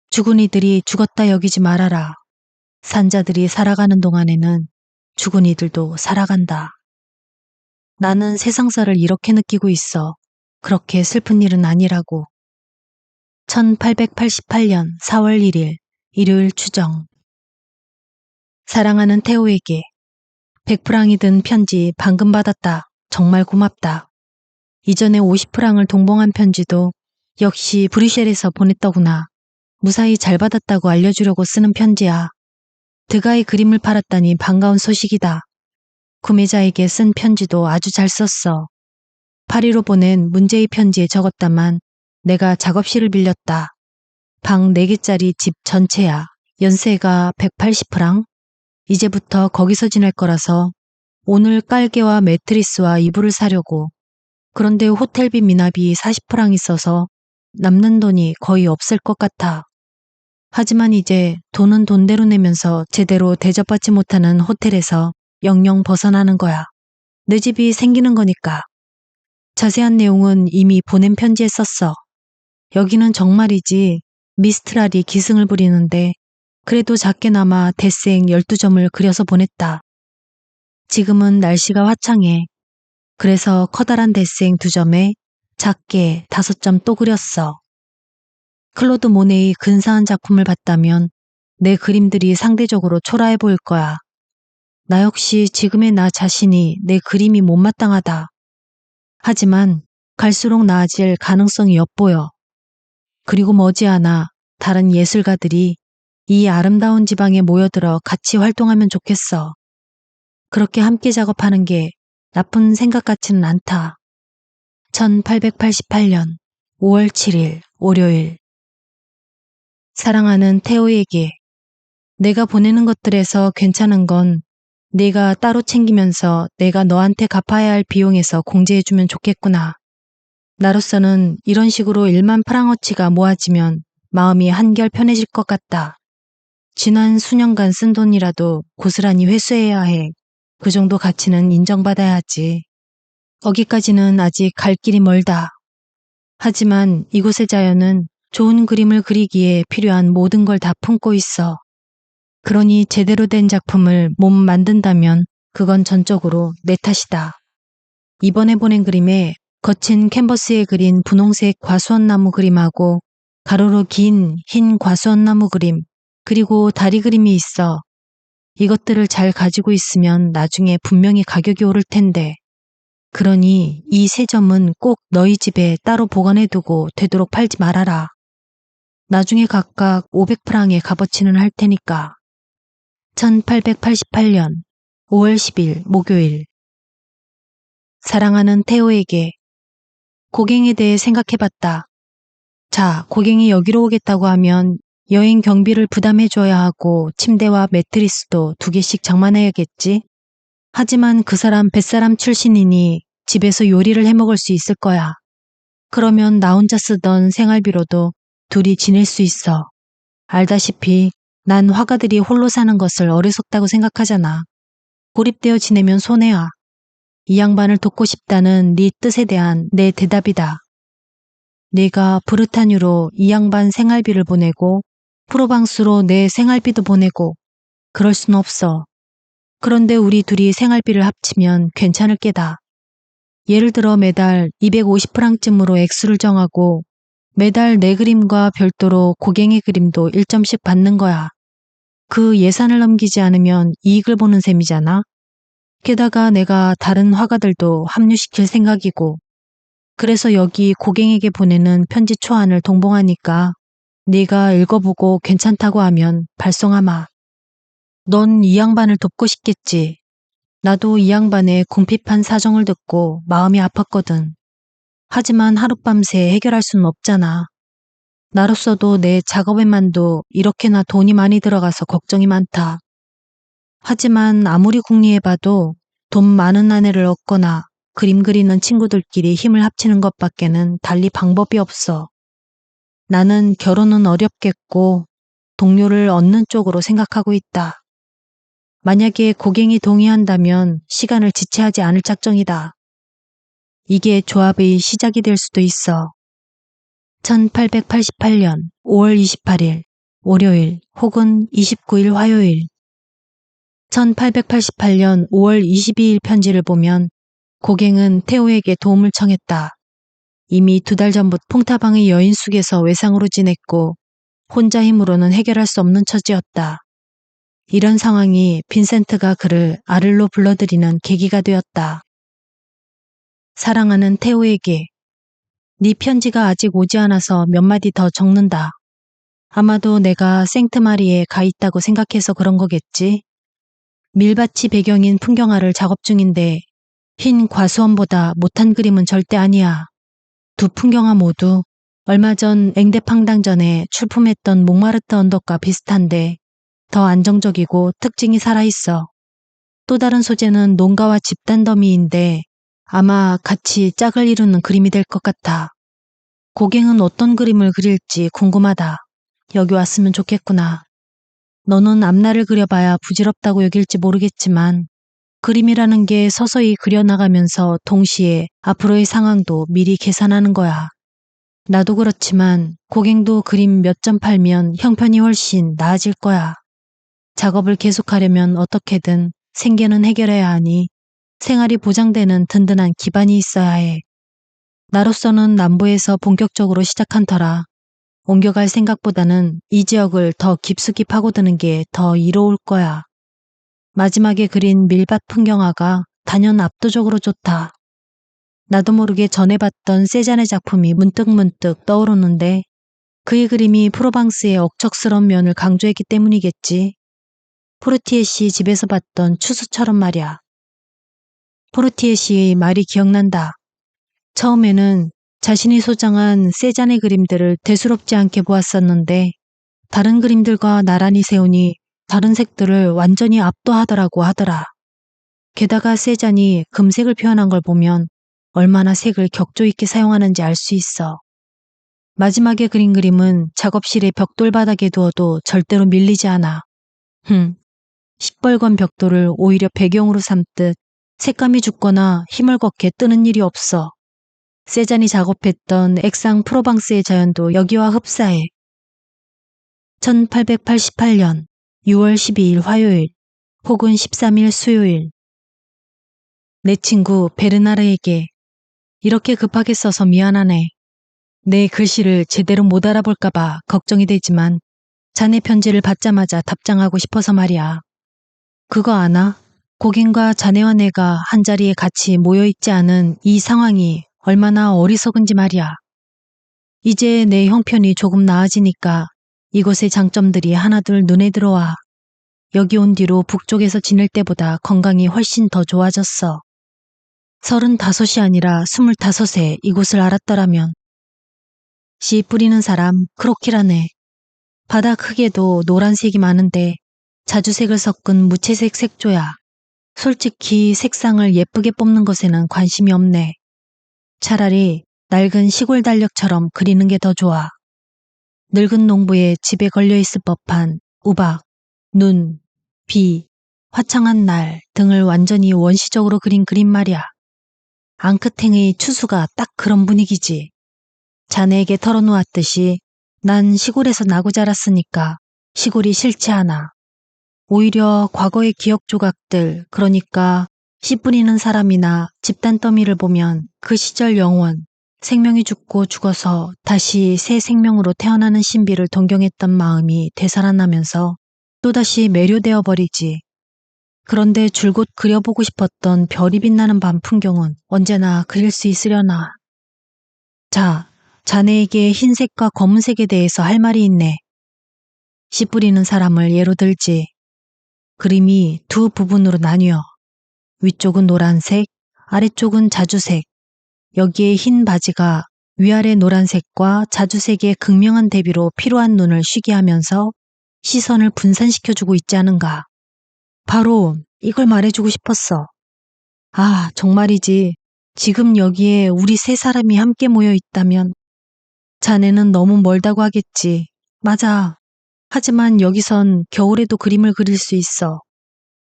죽은 이들이 죽었다 여기지 말아라. 산자들이 살아가는 동안에는 죽은 이들도 살아간다. 나는 세상사를 이렇게 느끼고 있어. 그렇게 슬픈 일은 아니라고. 1888년 4월 1일 일요일 추정. 사랑하는 테오에게. 100프랑이 든 편지 방금 받았다. 정말 고맙다. 이전에 50프랑을 동봉한 편지도 역시 브뤼셀에서 보냈더구나. 무사히 잘 받았다고 알려주려고 쓰는 편지야. 드가의 그림을 팔았다니 반가운 소식이다. 구매자에게 쓴 편지도 아주 잘 썼어. 파리로 보낸 문제의 편지에 적었다만 내가 작업실을 빌렸다. 방 4개짜리 집 전체야. 연세가 180프랑? 이제부터 거기서 지낼 거라서 오늘 깔개와 매트리스와 이불을 사려고. 그런데 호텔비 미납이 40프랑 있어서 남는 돈이 거의 없을 것 같아. 하지만 이제 돈은 돈대로 내면서 제대로 대접받지 못하는 호텔에서 영영 벗어나는 거야. 내 집이 생기는 거니까. 자세한 내용은 이미 보낸 편지에 썼어. 여기는 정말이지 미스트랄이 기승을 부리는데 그래도 작게나마 대생 12점을 그려서 보냈다. 지금은 날씨가 화창해. 그래서 커다란 대생 2점에 작게 5점 또 그렸어. 클로드 모네의 근사한 작품을 봤다면 내 그림들이 상대적으로 초라해 보일 거야. 나 역시 지금의 나 자신이 내 그림이 못마땅하다. 하지만 갈수록 나아질 가능성이 엿보여. 그리고 머지않아 다른 예술가들이 이 아름다운 지방에 모여들어 같이 활동하면 좋겠어. 그렇게 함께 작업하는 게 나쁜 생각 같지는 않다. 1888년 5월 7일 월요일. 사랑하는 태호에게 내가 보내는 것들에서 괜찮은 건 네가 따로 챙기면서 내가 너한테 갚아야 할 비용에서 공제해주면 좋겠구나. 나로서는 이런 식으로 1만 프랑어치가 모아지면 마음이 한결 편해질 것 같다. 지난 수년간 쓴 돈이라도 고스란히 회수해야 해. 그 정도 가치는 인정받아야 하지. 거기까지는 아직 갈 길이 멀다. 하지만 이곳의 자연은 좋은 그림을 그리기에 필요한 모든 걸 다 품고 있어. 그러니 제대로 된 작품을 못 만든다면 그건 전적으로 내 탓이다. 이번에 보낸 그림에 거친 캔버스에 그린 분홍색 과수원나무 그림하고 가로로 긴 흰 과수원나무 그림, 그리고 다리 그림이 있어. 이것들을 잘 가지고 있으면 나중에 분명히 가격이 오를 텐데. 그러니 이 3점은 꼭 너희 집에 따로 보관해두고 되도록 팔지 말아라. 나중에 각각 500프랑의 값어치는 할 테니까. 1888년 5월 10일 목요일. 사랑하는 태호에게 고갱에 대해 생각해봤다. 자, 고갱이 여기로 오겠다고 하면 여행 경비를 부담해줘야 하고 침대와 매트리스도 2개씩 장만해야겠지. 하지만 그 사람 뱃사람 출신이니 집에서 요리를 해먹을 수 있을 거야. 그러면 나 혼자 쓰던 생활비로도 둘이 지낼 수 있어. 알다시피 난 화가들이 홀로 사는 것을 어리석다고 생각하잖아. 고립되어 지내면 손해야. 이 양반을 돕고 싶다는 네 뜻에 대한 내 대답이다. 네가 브르타뉴로 이 양반 생활비를 보내고 프로방스로 내 생활비도 보내고 그럴 순 없어. 그런데 우리 둘이 생활비를 합치면 괜찮을 게다. 예를 들어 매달 250프랑쯤으로 액수를 정하고 매달 내 그림과 별도로 고갱의 그림도 1점씩 받는 거야. 그 예산을 넘기지 않으면 이익을 보는 셈이잖아. 게다가 내가 다른 화가들도 합류시킬 생각이고, 그래서 여기 고갱에게 보내는 편지 초안을 동봉하니까 네가 읽어보고 괜찮다고 하면 발송하마. 넌 이 양반을 돕고 싶겠지. 나도 이 양반의 궁핍한 사정을 듣고 마음이 아팠거든. 하지만 하룻밤새 해결할 수는 없잖아. 나로서도 내 작업에만도 이렇게나 돈이 많이 들어가서 걱정이 많다. 하지만 아무리 궁리해봐도 돈 많은 아내를 얻거나 그림 그리는 친구들끼리 힘을 합치는 것밖에는 달리 방법이 없어. 나는 결혼은 어렵겠고 동료를 얻는 쪽으로 생각하고 있다. 만약에 고갱이 동의한다면 시간을 지체하지 않을 작정이다. 이게 조합의 시작이 될 수도 있어. 1888년 5월 28일 월요일 혹은 29일 화요일. 1888년 5월 22일 편지를 보면 고갱은 태호에게 도움을 청했다. 이미 2달 전부터 퐁타방의 여인숙에서 외상으로 지냈고 혼자 힘으로는 해결할 수 없는 처지였다. 이런 상황이 빈센트가 그를 아를로 불러들이는 계기가 되었다. 사랑하는 태호에게 네 편지가 아직 오지 않아서 몇 마디 더 적는다. 아마도 내가 생트마리에 가 있다고 생각해서 그런 거겠지. 밀밭이 배경인 풍경화를 작업 중인데 흰 과수원보다 못한 그림은 절대 아니야. 2 풍경화 모두 얼마 전 앵데팡당전에 출품했던 몽마르트 언덕과 비슷한데 더 안정적이고 특징이 살아있어. 또 다른 소재는 농가와 집단 더미인데 아마 같이 짝을 이루는 그림이 될 것 같아. 고갱은 어떤 그림을 그릴지 궁금하다. 여기 왔으면 좋겠구나. 너는 앞날을 그려봐야 부질없다고 여길지 모르겠지만 그림이라는 게 서서히 그려나가면서 동시에 앞으로의 상황도 미리 계산하는 거야. 나도 그렇지만 고갱도 그림 몇 점 팔면 형편이 훨씬 나아질 거야. 작업을 계속하려면 어떻게든 생계는 해결해야 하니 생활이 보장되는 든든한 기반이 있어야 해. 나로서는 남부에서 본격적으로 시작한 터라 옮겨갈 생각보다는 이 지역을 더 깊숙이 파고드는 게 더 이로울 거야. 마지막에 그린 밀밭 풍경화가 단연 압도적으로 좋다. 나도 모르게 전에 봤던 세잔의 작품이 문득문득 떠오르는데 그의 그림이 프로방스의 억척스러운 면을 강조했기 때문이겠지. 포르티에 씨 집에서 봤던 추수처럼 말이야. 포르티에 씨의 말이 기억난다. 처음에는 자신이 소장한 세잔의 그림들을 대수롭지 않게 보았었는데 다른 그림들과 나란히 세우니 다른 색들을 완전히 압도하더라고 하더라. 게다가 세잔이 금색을 표현한 걸 보면 얼마나 색을 격조 있게 사용하는지 알 수 있어. 마지막에 그린 그림은 작업실의 벽돌 바닥에 두어도 절대로 밀리지 않아. 시뻘건 벽돌을 오히려 배경으로 삼듯 색감이 죽거나 힘을 걷게 뜨는 일이 없어. 세잔이 작업했던 액상 프로방스의 자연도 여기와 흡사해. 1888년 6월 12일 화요일 혹은 13일 수요일. 내 친구 베르나르에게 이렇게 급하게 써서 미안하네. 내 글씨를 제대로 못 알아볼까봐 걱정이 되지만 자네 편지를 받자마자 답장하고 싶어서 말이야. 그거 아나? 고갱과 자네와 내가 한자리에 같이 모여있지 않은 이 상황이 얼마나 어리석은지 말이야. 이제 내 형편이 조금 나아지니까 이곳의 장점들이 하나둘 눈에 들어와. 여기 온 뒤로 북쪽에서 지낼 때보다 건강이 훨씬 더 좋아졌어. 35이 아니라 25에 이곳을 알았더라면. 씨 뿌리는 사람 크로키라네. 바닥 흙에도 노란색이 많은데 자주색을 섞은 무채색 색조야. 솔직히 색상을 예쁘게 뽑는 것에는 관심이 없네. 차라리 낡은 시골 달력처럼 그리는 게 더 좋아. 늙은 농부의 집에 걸려있을 법한 우박, 눈, 비, 화창한 날 등을 완전히 원시적으로 그린 그림 말이야. 앙크탱의 추수가 딱 그런 분위기지. 자네에게 털어놓았듯이 난 시골에서 나고 자랐으니까 시골이 싫지 않아. 오히려 과거의 기억 조각들, 그러니까 씨 뿌리는 사람이나 집단 더미를 보면 그 시절 영혼, 생명이 죽고 죽어서 다시 새 생명으로 태어나는 신비를 동경했던 마음이 되살아나면서 또다시 매료되어 버리지. 그런데 줄곧 그려보고 싶었던 별이 빛나는 밤 풍경은 언제나 그릴 수 있으려나. 자, 자네에게 흰색과 검은색에 대해서 할 말이 있네. 씨 뿌리는 사람을 예로 들지. 그림이 두 부분으로 나뉘어. 위쪽은 노란색, 아래쪽은 자주색. 여기에 흰 바지가 위아래 노란색과 자주색의 극명한 대비로 피로한 눈을 쉬게 하면서 시선을 분산시켜주고 있지 않은가. 바로 이걸 말해주고 싶었어. 아, 정말이지. 지금 여기에 우리 세 사람이 함께 모여 있다면 자네는 너무 멀다고 하겠지. 맞아. 하지만 여기선 겨울에도 그림을 그릴 수 있어.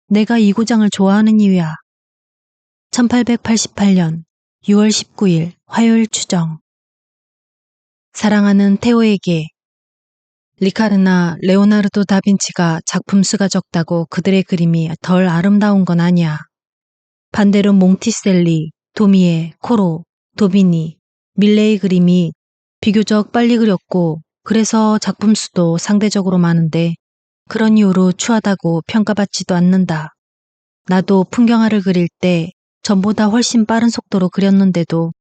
내가 이 고장을 좋아하는 이유야. 1888년 6월 19일 화요일 추정. 사랑하는 테오에게. 리카르나 레오나르도 다빈치가 작품 수가 적다고 그들의 그림이 덜 아름다운 건 아니야. 반대로 몽티셀리, 도미에, 코로, 도비니, 밀레의 그림이 비교적 빨리 그렸고 그래서 작품 수도 상대적으로 많은데 그런 이유로 추하다고 평가받지도 않는다. 나도 풍경화를 그릴 때 전보다 훨씬 빠른 속도로 그렸는데도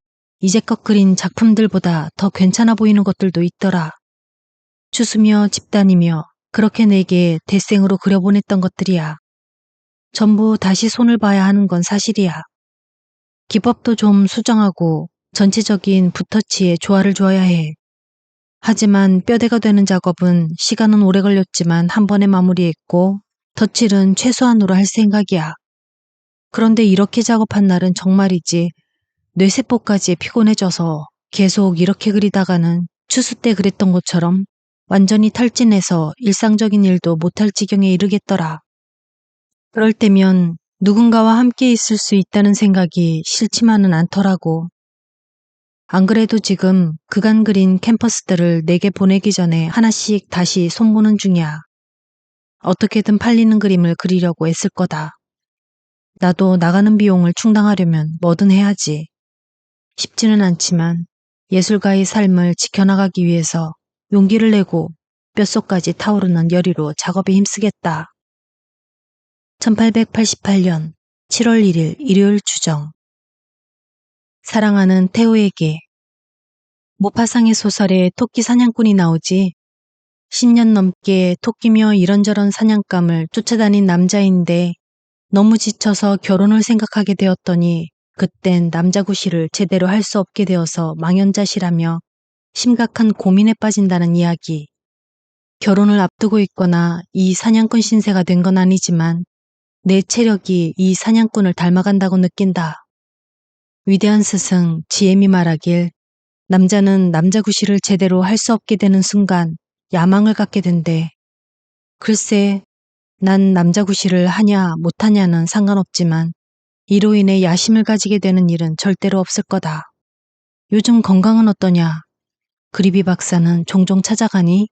이제껏 그린 작품들보다 더 괜찮아 보이는 것들도 있더라. 추수며 집단이며 그렇게 내게 대생으로 그려보냈던 것들이야. 전부 다시 손을 봐야 하는 건 사실이야. 기법도 좀 수정하고 전체적인 붓터치에 조화를 줘야 해. 하지만 뼈대가 되는 작업은 시간은 오래 걸렸지만 한 번에 마무리했고 덧칠은 최소한으로 할 생각이야. 그런데 이렇게 작업한 날은 정말이지 뇌세포까지 피곤해져서 계속 이렇게 그리다가는 추수 때 그랬던 것처럼 완전히 탈진해서 일상적인 일도 못할 지경에 이르겠더라. 그럴 때면 누군가와 함께 있을 수 있다는 생각이 싫지만은 않더라고. 안 그래도 지금 그간 그린 캔버스들을 내게 보내기 전에 하나씩 다시 손보는 중이야. 어떻게든 팔리는 그림을 그리려고 애쓸 거다. 나도 나가는 비용을 충당하려면 뭐든 해야지. 쉽지는 않지만 예술가의 삶을 지켜나가기 위해서 용기를 내고 뼛속까지 타오르는 열의로 작업에 힘쓰겠다. 1888년 7월 1일 일요일 주정. 사랑하는 태호에게. 모파상의 소설에 토끼 사냥꾼이 나오지. 10년 넘게 토끼며 이런저런 사냥감을 쫓아다닌 남자인데 너무 지쳐서 결혼을 생각하게 되었더니 그땐 남자 구실을 제대로 할 수 없게 되어서 망연자실하며 심각한 고민에 빠진다는 이야기. 결혼을 앞두고 있거나 이 사냥꾼 신세가 된 건 아니지만 내 체력이 이 사냥꾼을 닮아간다고 느낀다. 위대한 스승 지엠이 말하길 남자는 남자 구실을 제대로 할 수 없게 되는 순간 야망을 갖게 된대. 글쎄, 난 남자 구실을 하냐 못하냐는 상관없지만 이로 인해 야심을 가지게 되는 일은 절대로 없을 거다. 요즘 건강은 어떠냐? 그리비 박사는 종종 찾아가니?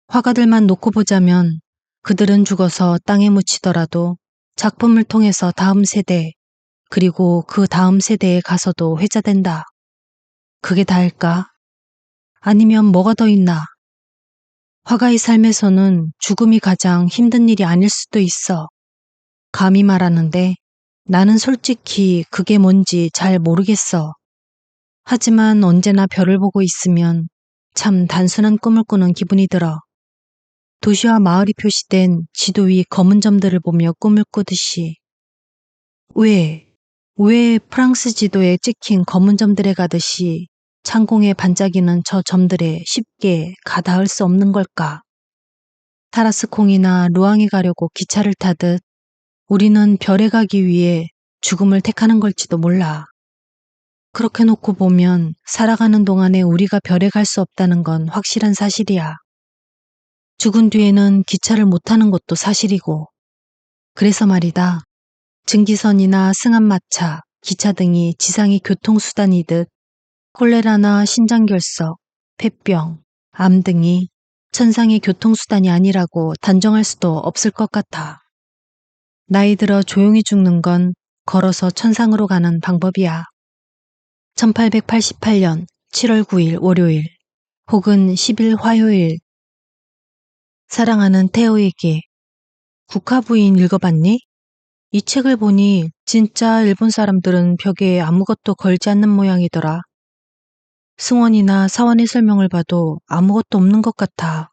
화가들만 놓고 보자면 그들은 죽어서 땅에 묻히더라도 작품을 통해서 다음 세대, 그리고 그 다음 세대에 가서도 회자된다. 그게 다일까? 아니면 뭐가 더 있나? 화가의 삶에서는 죽음이 가장 힘든 일이 아닐 수도 있어. 감히 말하는데 나는 솔직히 그게 뭔지 잘 모르겠어. 하지만 언제나 별을 보고 있으면 참 단순한 꿈을 꾸는 기분이 들어. 도시와 마을이 표시된 지도 위 검은 점들을 보며 꿈을 꾸듯이. 왜 프랑스 지도에 찍힌 검은 점들에 가듯이 창공에 반짝이는 저 점들에 쉽게 가닿을 수 없는 걸까? 타라스콩이나 루앙에 가려고 기차를 타듯 우리는 별에 가기 위해 죽음을 택하는 걸지도 몰라. 그렇게 놓고 보면 살아가는 동안에 우리가 별에 갈 수 없다는 건 확실한 사실이야. 죽은 뒤에는 기차를 못 타는 것도 사실이고. 그래서 말이다. 증기선이나 승합마차, 기차 등이 지상의 교통수단이듯 콜레라나 신장결석, 폐병, 암 등이 천상의 교통수단이 아니라고 단정할 수도 없을 것 같아. 나이 들어 조용히 죽는 건 걸어서 천상으로 가는 방법이야. 1888년 7월 9일 월요일 혹은 10일 화요일. 사랑하는 태호에게. 국화부인 읽어봤니? 이 책을 보니 진짜 일본 사람들은 벽에 아무것도 걸지 않는 모양이더라. 승원이나 사원의 설명을 봐도 아무것도 없는 것 같아.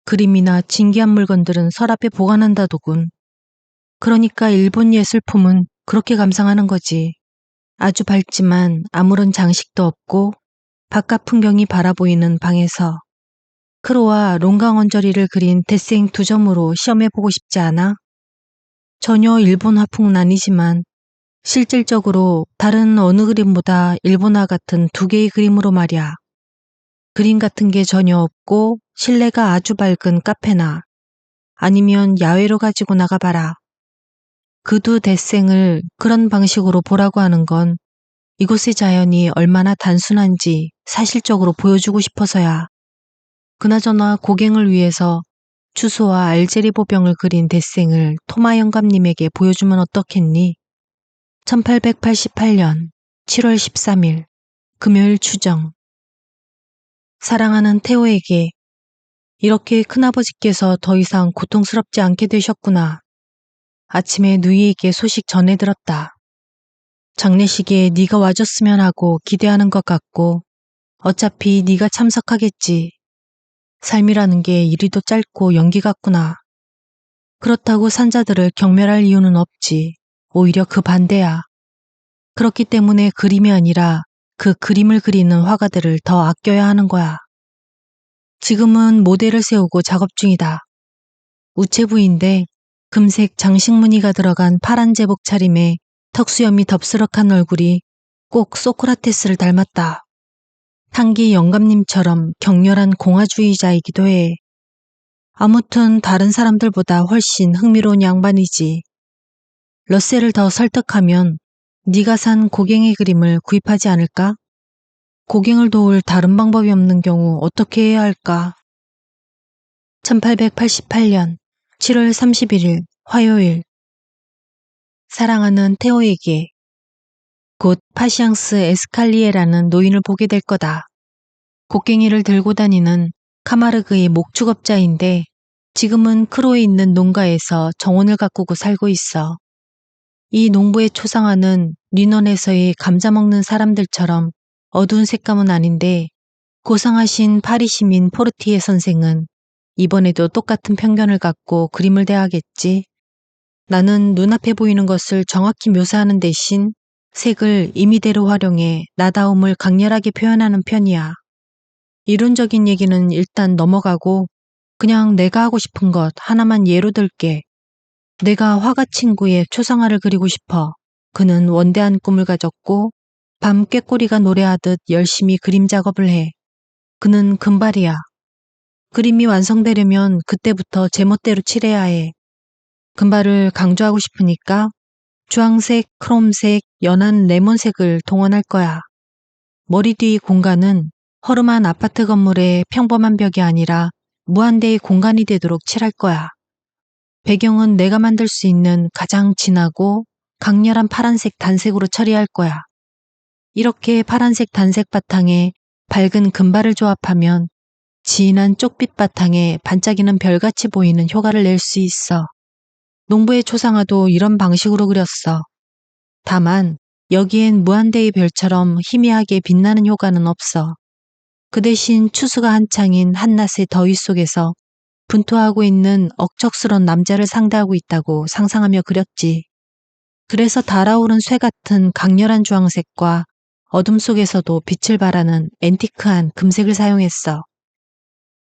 그림이나 진귀한 물건들은 서랍에 보관한다더군. 그러니까 일본 예술품은 그렇게 감상하는 거지. 아주 밝지만 아무런 장식도 없고 바깥 풍경이 바라보이는 방에서 크로와 롱강 언저리를 그린 데생 두 점으로 시험해보고 싶지 않아? 전혀 일본 화풍은 아니지만 실질적으로 다른 어느 그림보다 일본화 같은 두 개의 그림으로 말이야. 그림 같은 게 전혀 없고 실내가 아주 밝은 카페나 아니면 야외로 가지고 나가봐라. 그 두 데생을 그런 방식으로 보라고 하는 건 이곳의 자연이 얼마나 단순한지 사실적으로 보여주고 싶어서야. 그나저나 고갱을 위해서 추수와 알제리 보병을 그린 데생을 토마 영감님에게 보여주면 어떻겠니? 1888년 7월 13일 금요일 추정. 사랑하는 태호에게. 이렇게 큰아버지께서 더 이상 고통스럽지 않게 되셨구나. 아침에 누이에게 소식 전해 들었다. 장례식에 네가 와줬으면 하고 기대하는 것 같고 어차피 네가 참석하겠지. 삶이라는 게 이리도 짧고 연기 같구나. 그렇다고 산자들을 경멸할 이유는 없지. 오히려 그 반대야. 그렇기 때문에 그림이 아니라 그 그림을 그리는 화가들을 더 아껴야 하는 거야. 지금은 모델을 세우고 작업 중이다. 우체부인데 금색 장식 무늬가 들어간 파란 제복 차림에 턱수염이 덥스럭한 얼굴이 꼭 소크라테스를 닮았다. 향기 영감님처럼 격렬한 공화주의자이기도 해. 아무튼 다른 사람들보다 훨씬 흥미로운 양반이지. 러셀을 더 설득하면 네가 산 고갱의 그림을 구입하지 않을까? 고갱을 도울 다른 방법이 없는 경우 어떻게 해야 할까? 1888년 7월 31일 화요일. 사랑하는 테오에게 곧 파시앙스 에스칼리에라는 노인을 보게 될 거다. 곡괭이를 들고 다니는 카마르그의 목축업자인데 지금은 크로에 있는 농가에서 정원을 가꾸고 살고 있어. 이 농부의 초상화는 뉘넌에서의 감자 먹는 사람들처럼 어두운 색감은 아닌데 고상하신 파리 시민 포르티에 선생은 이번에도 똑같은 편견을 갖고 그림을 대하겠지. 나는 눈앞에 보이는 것을 정확히 묘사하는 대신 색을 임의대로 활용해 나다움을 강렬하게 표현하는 편이야. 이론적인 얘기는 일단 넘어가고 그냥 내가 하고 싶은 것 하나만 예로 들게. 내가 화가 친구의 초상화를 그리고 싶어. 그는 원대한 꿈을 가졌고 밤 꾀꼬리가 노래하듯 열심히 그림 작업을 해. 그는 금발이야. 그림이 완성되려면 그때부터 제멋대로 칠해야 해. 금발을 강조하고 싶으니까 주황색, 크롬색, 연한 레몬색을 동원할 거야. 머리 뒤 공간은 허름한 아파트 건물의 평범한 벽이 아니라 무한대의 공간이 되도록 칠할 거야. 배경은 내가 만들 수 있는 가장 진하고 강렬한 파란색 단색으로 처리할 거야. 이렇게 파란색 단색 바탕에 밝은 금발을 조합하면 진한 쪽빛 바탕에 반짝이는 별같이 보이는 효과를 낼 수 있어. 농부의 초상화도 이런 방식으로 그렸어. 다만 여기엔 무한대의 별처럼 희미하게 빛나는 효과는 없어. 그 대신 추수가 한창인 한낮의 더위 속에서 분투하고 있는 억척스런 남자를 상대하고 있다고 상상하며 그렸지. 그래서 달아오른 쇠 같은 강렬한 주황색과 어둠 속에서도 빛을 발하는 앤티크한 금색을 사용했어.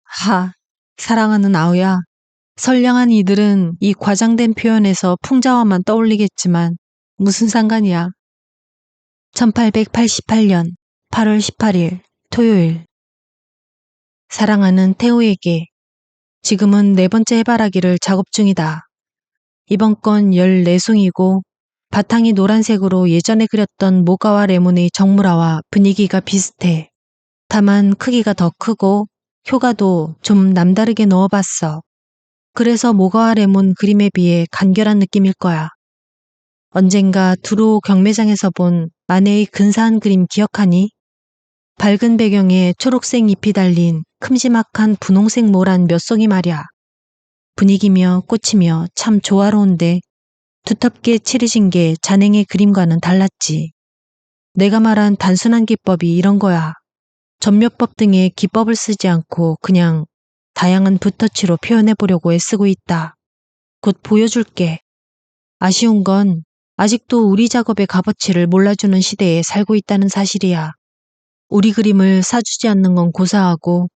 하, 사랑하는 아우야. 선량한 이들은 이 과장된 표현에서 풍자화만 떠올리겠지만 무슨 상관이야. 1888년 8월 18일 토요일. 사랑하는 태우에게 지금은 네 번째 해바라기를 작업 중이다. 이번 건 14송이고 바탕이 노란색으로 예전에 그렸던 모가와 레몬의 정물화와 분위기가 비슷해. 다만 크기가 더 크고 효과도 좀 남다르게 넣어봤어. 그래서 모가와 레몬 그림에 비해 간결한 느낌일 거야. 언젠가 두로 경매장에서 본 마네의 근사한 그림 기억하니? 밝은 배경에 초록색 잎이 달린 큼지막한 분홍색 모란 몇 송이 말이야. 분위기며 꽃이며 참 조화로운데 두텁게 칠해진 게 잔행의 그림과는 달랐지. 내가 말한 단순한 기법이 이런 거야. 전묘법 등의 기법을 쓰지 않고 그냥 다양한 붓터치로 표현해보려고 애쓰고 있다. 곧 보여줄게. 아쉬운 건 아직도 우리 작업의 값어치를 몰라주는 시대에 살고 있다는 사실이야. 우리 그림을 사주지 않는 건 고사하고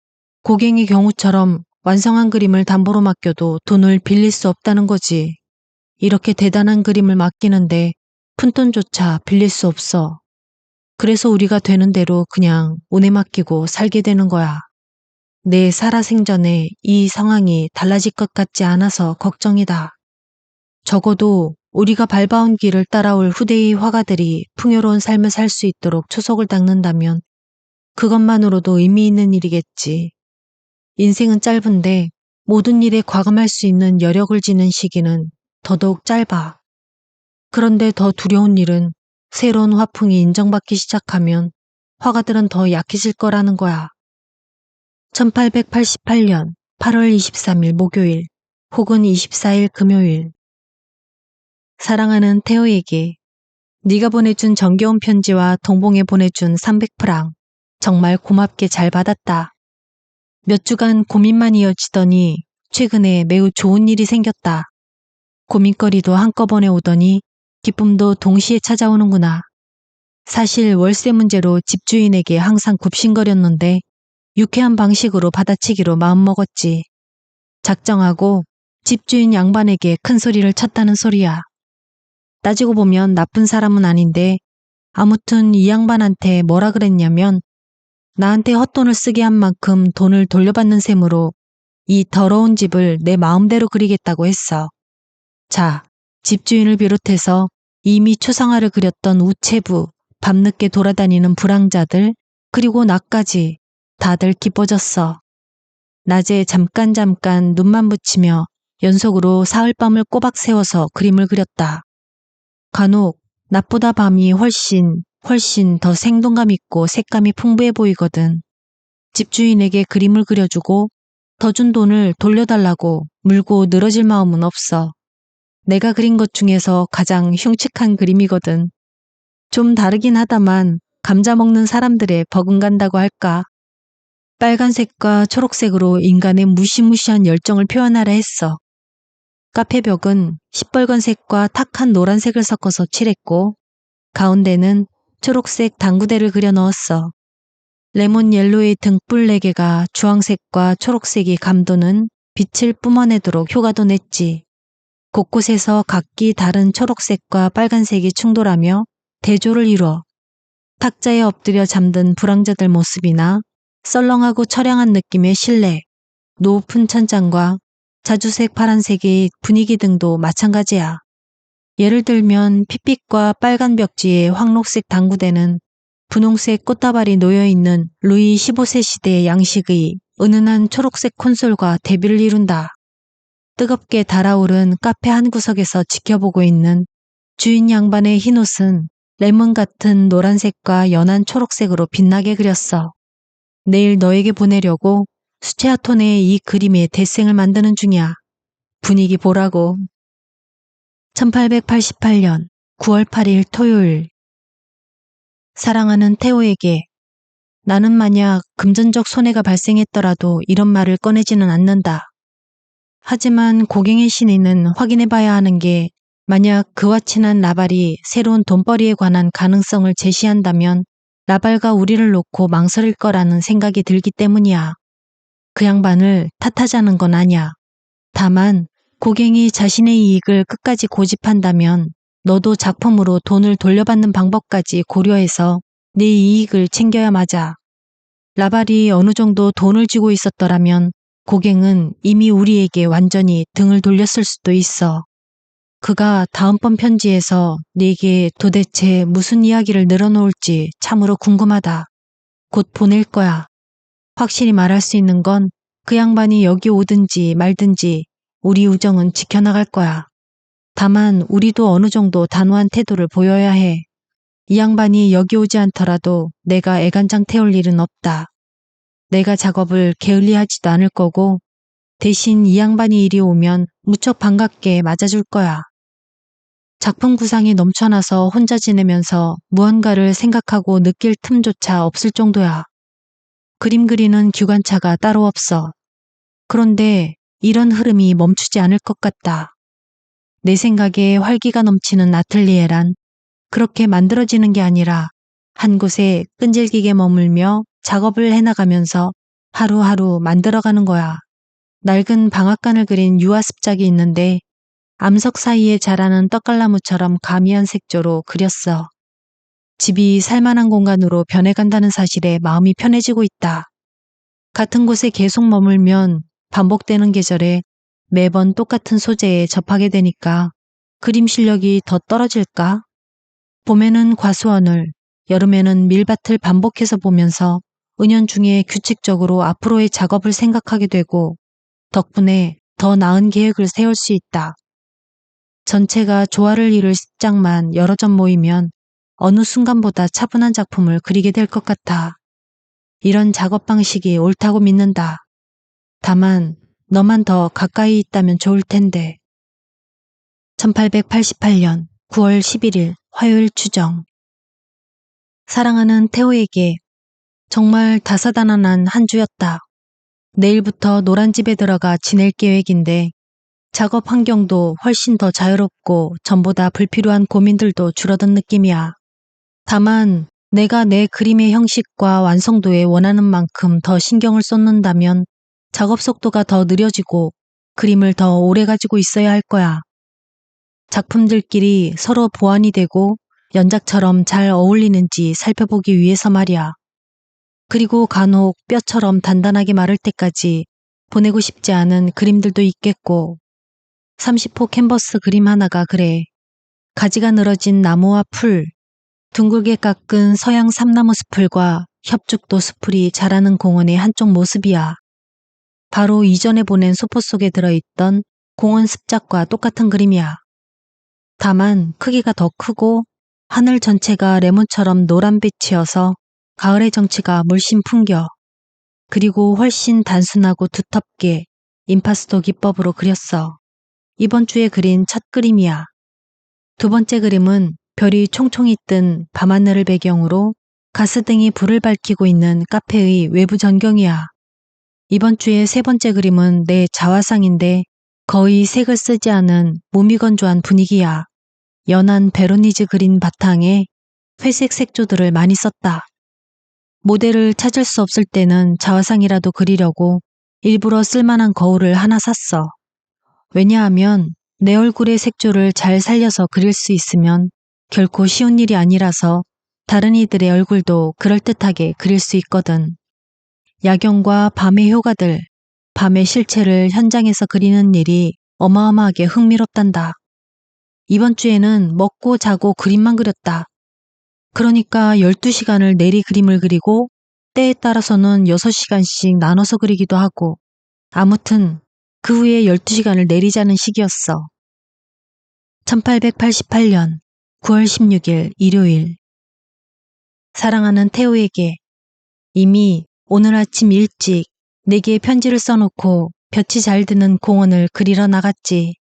고갱의 경우처럼 완성한 그림을 담보로 맡겨도 돈을 빌릴 수 없다는 거지. 이렇게 대단한 그림을 맡기는데 푼돈조차 빌릴 수 없어. 그래서 우리가 되는 대로 그냥 운에 맡기고 살게 되는 거야. 내 살아생전에 이 상황이 달라질 것 같지 않아서 걱정이다. 적어도 우리가 밟아온 길을 따라올 후대의 화가들이 풍요로운 삶을 살 수 있도록 초석을 닦는다면 그것만으로도 의미 있는 일이겠지. 인생은 짧은데 모든 일에 과감할 수 있는 여력을 지는 시기는 더더욱 짧아. 그런데 더 두려운 일은 새로운 화풍이 인정받기 시작하면 화가들은 더 약해질 거라는 거야. 1888년 8월 23일 목요일 혹은 24일 금요일. 사랑하는 태호에게 네가 보내준 정겨운 편지와 동봉에 보내준 300프랑 정말 고맙게 잘 받았다. 몇 주간 고민만 이어지더니 최근에 매우 좋은 일이 생겼다. 고민거리도 한꺼번에 오더니 기쁨도 동시에 찾아오는구나. 사실 월세 문제로 집주인에게 항상 굽신거렸는데 유쾌한 방식으로 받아치기로 마음먹었지. 작정하고 집주인 양반에게 큰 소리를 쳤다는 소리야. 따지고 보면 나쁜 사람은 아닌데 아무튼 이 양반한테 뭐라 그랬냐면 나한테 헛돈을 쓰게 한 만큼 돈을 돌려받는 셈으로 이 더러운 집을 내 마음대로 그리겠다고 했어. 자, 집주인을 비롯해서 이미 초상화를 그렸던 우체부, 밤늦게 돌아다니는 불황자들, 그리고 나까지 다들 기뻐졌어. 낮에 잠깐 눈만 붙이며 연속으로 사흘밤을 꼬박 세워서 그림을 그렸다. 간혹 낮보다 밤이 훨씬 더 생동감 있고 색감이 풍부해 보이거든. 집주인에게 그림을 그려주고 더 준 돈을 돌려달라고 물고 늘어질 마음은 없어. 내가 그린 것 중에서 가장 흉측한 그림이거든. 좀 다르긴 하다만 감자 먹는 사람들의 버금간다고 할까. 빨간색과 초록색으로 인간의 무시무시한 열정을 표현하려 했어. 카페 벽은 시뻘건색과 탁한 노란색을 섞어서 칠했고 가운데는 초록색 당구대를 그려 넣었어. 레몬 옐로의 등불 4개가 주황색과 초록색이 감도는 빛을 뿜어내도록 효과도 냈지. 곳곳에서 각기 다른 초록색과 빨간색이 충돌하며 대조를 이뤄 탁자에 엎드려 잠든 불황자들 모습이나 썰렁하고 처량한 느낌의 실내, 높은 천장과 자주색 파란색의 분위기 등도 마찬가지야. 예를 들면 핏빛과 빨간 벽지의 황록색 당구대는 분홍색 꽃다발이 놓여있는 루이 15세 시대의 양식의 은은한 초록색 콘솔과 대비를 이룬다. 뜨겁게 달아오른 카페 한 구석에서 지켜보고 있는 주인 양반의 흰옷은 레몬 같은 노란색과 연한 초록색으로 빛나게 그렸어. 내일 너에게 보내려고 수채화톤의 이 그림의 대생을 만드는 중이야. 분위기 보라고. 1888년 9월 8일 토요일. 사랑하는 태호에게 나는 만약 금전적 손해가 발생했더라도 이런 말을 꺼내지는 않는다. 하지만 고갱의 신의는 확인해봐야 하는 게 만약 그와 친한 라발이 새로운 돈벌이에 관한 가능성을 제시한다면 라발과 우리를 놓고 망설일 거라는 생각이 들기 때문이야. 그 양반을 탓하자는 건 아니야. 다만 고갱이 자신의 이익을 끝까지 고집한다면 너도 작품으로 돈을 돌려받는 방법까지 고려해서 네 이익을 챙겨야 맞아. 라발이 어느 정도 돈을 쥐고 있었더라면 고갱은 이미 우리에게 완전히 등을 돌렸을 수도 있어. 그가 다음번 편지에서 네게 도대체 무슨 이야기를 늘어놓을지 참으로 궁금하다. 곧 보낼 거야. 확실히 말할 수 있는 건 그 양반이 여기 오든지 말든지 우리 우정은 지켜나갈 거야. 다만 우리도 어느 정도 단호한 태도를 보여야 해. 이 양반이 여기 오지 않더라도 내가 애간장 태울 일은 없다. 내가 작업을 게을리하지도 않을 거고 대신 이 양반이 이리 오면 무척 반갑게 맞아줄 거야. 작품 구상이 넘쳐나서 혼자 지내면서 무언가를 생각하고 느낄 틈조차 없을 정도야. 그림 그리는 규관차가 따로 없어. 그런데 이런 흐름이 멈추지 않을 것 같다. 내 생각에 활기가 넘치는 아틀리에란 그렇게 만들어지는 게 아니라 한 곳에 끈질기게 머물며 작업을 해나가면서 하루하루 만들어가는 거야. 낡은 방앗간을 그린 유화습작이 있는데 암석 사이에 자라는 떡갈나무처럼 가미한 색조로 그렸어. 집이 살만한 공간으로 변해간다는 사실에 마음이 편해지고 있다. 같은 곳에 계속 머물면 반복되는 계절에 매번 똑같은 소재에 접하게 되니까 그림 실력이 더 떨어질까? 봄에는 과수원을, 여름에는 밀밭을 반복해서 보면서 은연중에 규칙적으로 앞으로의 작업을 생각하게 되고 덕분에 더 나은 계획을 세울 수 있다. 전체가 조화를 이룰 습작만 여러 점 모이면 어느 순간보다 차분한 작품을 그리게 될 것 같아. 이런 작업 방식이 옳다고 믿는다. 다만 너만 더 가까이 있다면 좋을 텐데. 1888년 9월 11일 화요일 추정. 사랑하는 태호에게 정말 다사다난한 한 주였다. 내일부터 노란집에 들어가 지낼 계획인데 작업 환경도 훨씬 더 자유롭고 전보다 불필요한 고민들도 줄어든 느낌이야. 다만 내가 내 그림의 형식과 완성도에 원하는 만큼 더 신경을 쏟는다면 작업 속도가 더 느려지고 그림을 더 오래 가지고 있어야 할 거야. 작품들끼리 서로 보완이 되고 연작처럼 잘 어울리는지 살펴보기 위해서 말이야. 그리고 간혹 뼈처럼 단단하게 마를 때까지 보내고 싶지 않은 그림들도 있겠고 30호 캔버스 그림 하나가 그래. 가지가 늘어진 나무와 풀, 둥글게 깎은 서양 삼나무 숲을과 협죽도 수풀이 자라는 공원의 한쪽 모습이야. 바로 이전에 보낸 소포 속에 들어있던 공원 습작과 똑같은 그림이야. 다만 크기가 더 크고 하늘 전체가 레몬처럼 노란빛이어서 가을의 정취가 물씬 풍겨. 그리고 훨씬 단순하고 두텁게 임파스토 기법으로 그렸어. 이번 주에 그린 첫 그림이야. 두 번째 그림은 별이 총총이 뜬 밤하늘을 배경으로 가스등이 불을 밝히고 있는 카페의 외부 전경이야. 이번 주에 세 번째 그림은 내 자화상인데 거의 색을 쓰지 않은 무미건조한 분위기야. 연한 베로니즈 그린 바탕에 회색 색조들을 많이 썼다. 모델을 찾을 수 없을 때는 자화상이라도 그리려고 일부러 쓸만한 거울을 하나 샀어. 왜냐하면 내 얼굴의 색조를 잘 살려서 그릴 수 있으면 결코 쉬운 일이 아니라서 다른 이들의 얼굴도 그럴듯하게 그릴 수 있거든. 야경과 밤의 효과들, 밤의 실체를 현장에서 그리는 일이 어마어마하게 흥미롭단다. 이번 주에는 먹고 자고 그림만 그렸다. 그러니까 12시간을 내리 그림을 그리고 때에 따라서는 6시간씩 나눠서 그리기도 하고 아무튼 그 후에 12시간을 내리자는 식이었어. 1888년 9월 16일 일요일. 사랑하는 태우에게 이미 오늘 아침 일찍 내게 편지를 써놓고 볕이 잘 드는 공원을 그리러 나갔지.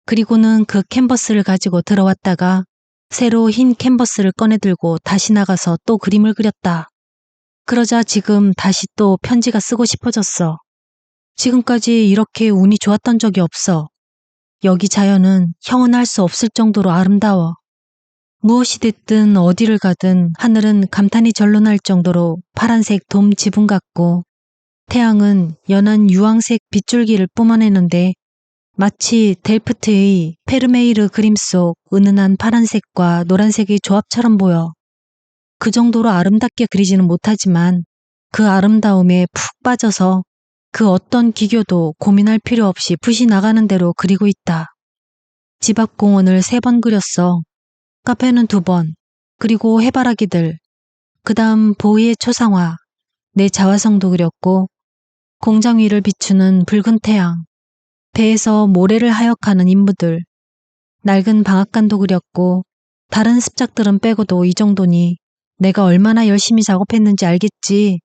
그리고는 그 캔버스를 가지고 들어왔다가 새로 흰 캔버스를 꺼내들고 다시 나가서 또 그림을 그렸다. 그러자 지금 다시 또 편지가 쓰고 싶어졌어. 지금까지 이렇게 운이 좋았던 적이 없어. 여기 자연은 형언할 수 없을 정도로 아름다워. 무엇이 됐든 어디를 가든 하늘은 감탄이 절로 날 정도로 파란색 돔 지붕 같고 태양은 연한 유황색 빗줄기를 뿜어내는데 마치 델프트의 페르메이르 그림 속 은은한 파란색과 노란색의 조합처럼 보여. 그 정도로 아름답게 그리지는 못하지만 그 아름다움에 푹 빠져서 그 어떤 기교도 고민할 필요 없이 붓이 나가는 대로 그리고 있다. 집 앞 공원을 3번 그렸어. 카페는 2번, 그리고 해바라기들, 그 다음 보이의 초상화, 내 자화상도 그렸고 공장 위를 비추는 붉은 태양, 배에서 모래를 하역하는 인부들, 낡은 방앗간도 그렸고 다른 습작들은 빼고도 이 정도니 내가 얼마나 열심히 작업했는지 알겠지.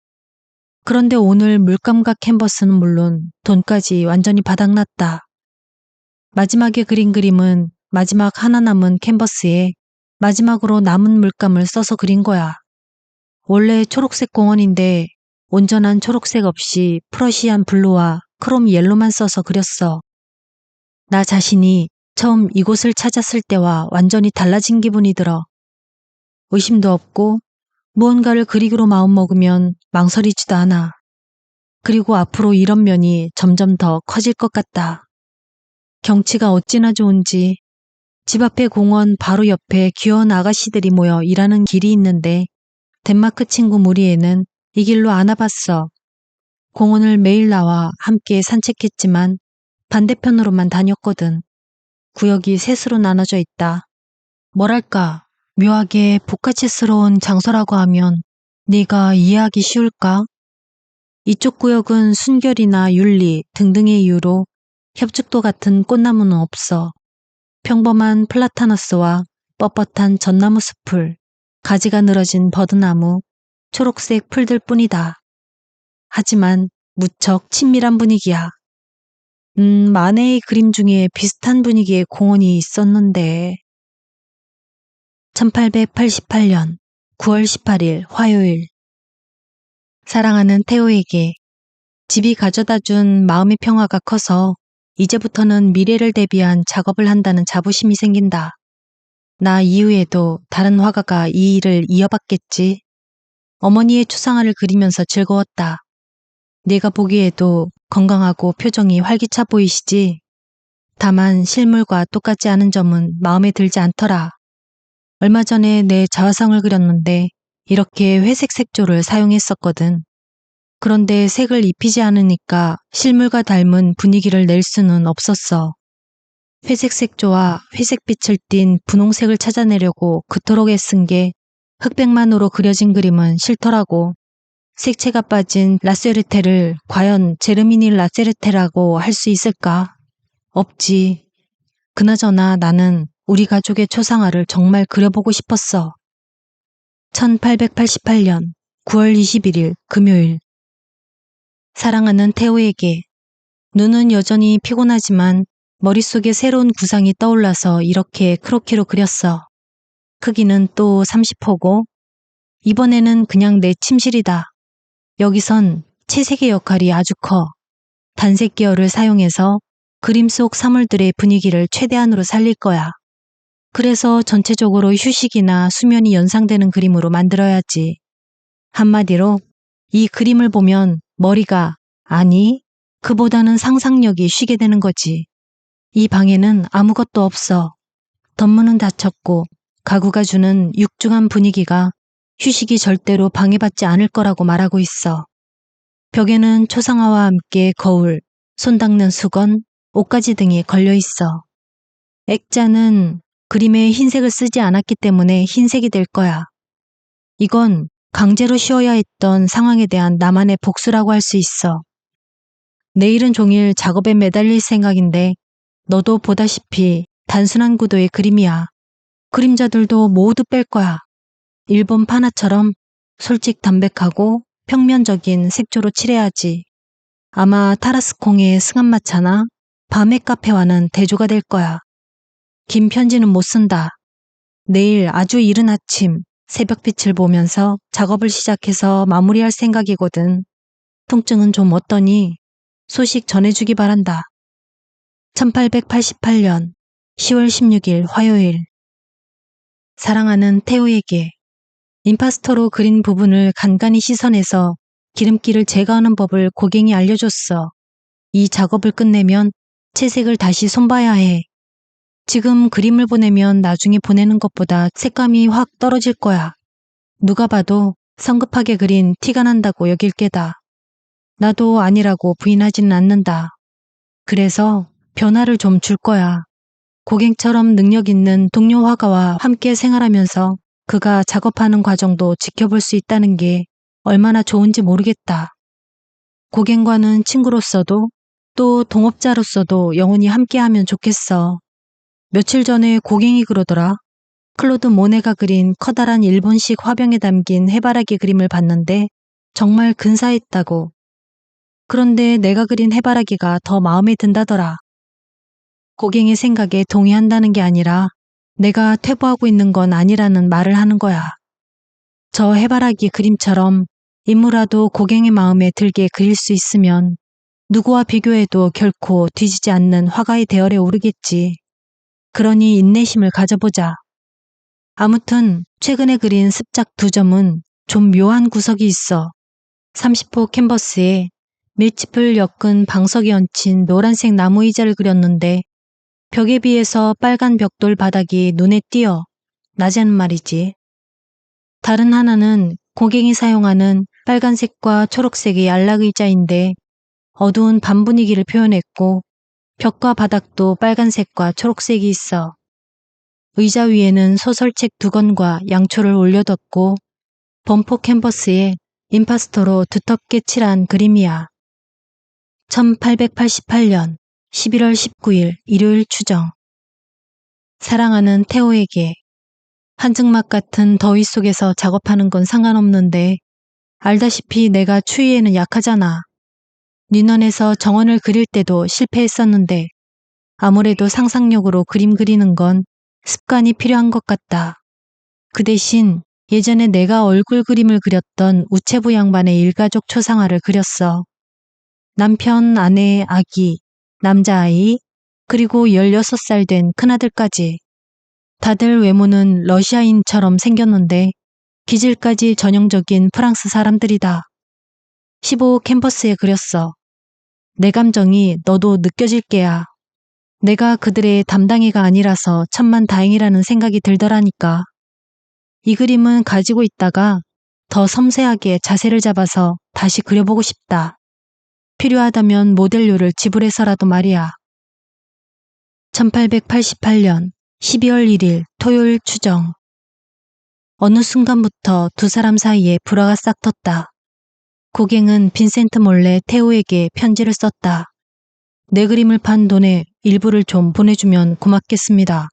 그런데 오늘 물감각 캔버스는 물론 돈까지 완전히 바닥났다. 마지막에 그린 그림은 마지막 하나 남은 캔버스에 마지막으로 남은 물감을 써서 그린 거야. 원래 초록색 공원인데 온전한 초록색 없이 프러시안 블루와 크롬 옐로만 써서 그렸어. 나 자신이 처음 이곳을 찾았을 때와 완전히 달라진 기분이 들어. 의심도 없고 무언가를 그리기로 마음먹으면 망설이지도 않아. 그리고 앞으로 이런 면이 점점 더 커질 것 같다. 경치가 어찌나 좋은지 집 앞에 공원 바로 옆에 귀여운 아가씨들이 모여 일하는 길이 있는데 덴마크 친구 무리에는 이 길로 안 와봤어. 공원을 매일 나와 함께 산책했지만 반대편으로만 다녔거든. 구역이 셋으로 나눠져 있다. 뭐랄까 묘하게 보카치스러운 장소라고 하면 네가 이해하기 쉬울까? 이쪽 구역은 순결이나 윤리 등등의 이유로 협죽도 같은 꽃나무는 없어. 평범한 플라타너스와 뻣뻣한 전나무 숲을, 가지가 늘어진 버드나무, 초록색 풀들 뿐이다. 하지만 무척 친밀한 분위기야. 마네의 그림 중에 비슷한 분위기의 공원이 있었는데. 1888년 9월 18일 화요일. 사랑하는 태호에게 집이 가져다준 마음의 평화가 커서 이제부터는 미래를 대비한 작업을 한다는 자부심이 생긴다. 나 이후에도 다른 화가가 이 일을 이어받겠지. 어머니의 초상화를 그리면서 즐거웠다. 네가 보기에도 건강하고 표정이 활기차 보이시지? 다만 실물과 똑같지 않은 점은 마음에 들지 않더라. 얼마 전에 내 자화상을 그렸는데 이렇게 회색 색조를 사용했었거든. 그런데 색을 입히지 않으니까 실물과 닮은 분위기를 낼 수는 없었어. 회색 색조와 회색빛을 띤 분홍색을 찾아내려고 그토록 애쓴 게 흑백만으로 그려진 그림은 싫더라고. 색채가 빠진 라세르테를 과연 제르미니 라세르테라고 할 수 있을까? 없지. 그나저나 나는 우리 가족의 초상화를 정말 그려보고 싶었어. 1888년 9월 21일 금요일. 사랑하는 태우에게. 눈은 여전히 피곤하지만 머릿속에 새로운 구상이 떠올라서 이렇게 크로키로 그렸어. 크기는 또 30호고 이번에는 그냥 내 침실이다. 여기선 채색의 역할이 아주 커. 단색 계열을 사용해서 그림 속 사물들의 분위기를 최대한으로 살릴 거야. 그래서 전체적으로 휴식이나 수면이 연상되는 그림으로 만들어야지. 한마디로 이 그림을 보면 머리가, 아니, 그보다는 상상력이 쉬게 되는 거지. 이 방에는 아무것도 없어. 덧문은 닫혔고 가구가 주는 육중한 분위기가 휴식이 절대로 방해받지 않을 거라고 말하고 있어. 벽에는 초상화와 함께 거울, 손 닦는 수건, 옷가지 등이 걸려 있어. 액자는 그림에 흰색을 쓰지 않았기 때문에 흰색이 될 거야. 이건 강제로 씌워야 했던 상황에 대한 나만의 복수라고 할 수 있어. 내일은 종일 작업에 매달릴 생각인데 너도 보다시피 단순한 구도의 그림이야. 그림자들도 모두 뺄 거야. 일본 파나처럼 솔직 담백하고 평면적인 색조로 칠해야지. 아마 타라스콩의 승합마차나 밤의 카페와는 대조가 될 거야. 긴 편지는 못 쓴다. 내일 아주 이른 아침 새벽빛을 보면서 작업을 시작해서 마무리할 생각이거든. 통증은 좀 어떠니? 소식 전해주기 바란다. 1888년 10월 16일 화요일. 사랑하는 태우에게. 임파스터로 그린 부분을 간간히 씻어내서 기름기를 제거하는 법을 고갱이 알려줬어. 이 작업을 끝내면 채색을 다시 손봐야 해. 지금 그림을 보내면 나중에 보내는 것보다 색감이 확 떨어질 거야. 누가 봐도 성급하게 그린 티가 난다고 여길 게다. 나도 아니라고 부인하지는 않는다. 그래서 변화를 좀 줄 거야. 고갱처럼 능력 있는 동료 화가와 함께 생활하면서 그가 작업하는 과정도 지켜볼 수 있다는 게 얼마나 좋은지 모르겠다. 고갱과는 친구로서도 또 동업자로서도 영원히 함께하면 좋겠어. 며칠 전에 고갱이 그러더라. 클로드 모네가 그린 커다란 일본식 화병에 담긴 해바라기 그림을 봤는데 정말 근사했다고. 그런데 내가 그린 해바라기가 더 마음에 든다더라. 고갱의 생각에 동의한다는 게 아니라 내가 퇴보하고 있는 건 아니라는 말을 하는 거야. 저 해바라기 그림처럼 인물화도 고갱의 마음에 들게 그릴 수 있으면 누구와 비교해도 결코 뒤지지 않는 화가의 대열에 오르겠지. 그러니 인내심을 가져보자. 아무튼 최근에 그린 습작 2점은 좀 묘한 구석이 있어. 30호 캔버스에 밀짚을 엮은 방석이 얹힌 노란색 나무 의자를 그렸는데 벽에 비해서 빨간 벽돌 바닥이 눈에 띄어. 낮에는 말이지. 다른 하나는 고갱이 사용하는 빨간색과 초록색의 안락의자인데 어두운 밤 분위기를 표현했고 벽과 바닥도 빨간색과 초록색이 있어. 의자 위에는 소설책 2권과 양초를 올려뒀고 범포 캔버스에 임파스터로 두텁게 칠한 그림이야. 1888년 11월 19일 일요일 추정. 사랑하는 태호에게. 한증막 같은 더위 속에서 작업하는 건 상관없는데 알다시피 내가 추위에는 약하잖아. 니넌에서 정원을 그릴 때도 실패했었는데 아무래도 상상력으로 그림 그리는 건 습관이 필요한 것 같다. 그 대신 예전에 내가 얼굴 그림을 그렸던 우체부 양반의 일가족 초상화를 그렸어. 남편, 아내, 아기, 남자아이, 그리고 16살 된 큰아들까지. 다들 외모는 러시아인처럼 생겼는데 기질까지 전형적인 프랑스 사람들이다. 15호 캔버스에 그렸어. 내 감정이 너도 느껴질 게야. 내가 그들의 담당이가 아니라서 천만 다행이라는 생각이 들더라니까. 이 그림은 가지고 있다가 더 섬세하게 자세를 잡아서 다시 그려보고 싶다. 필요하다면 모델료를 지불해서라도 말이야. 1888년 12월 1일 토요일 추정. 어느 순간부터 두 사람 사이에 불화가 싹 텄다. 고갱은 빈센트 몰래 테오에게 편지를 썼다. 내 그림을 판 돈의 일부를 좀 보내주면 고맙겠습니다.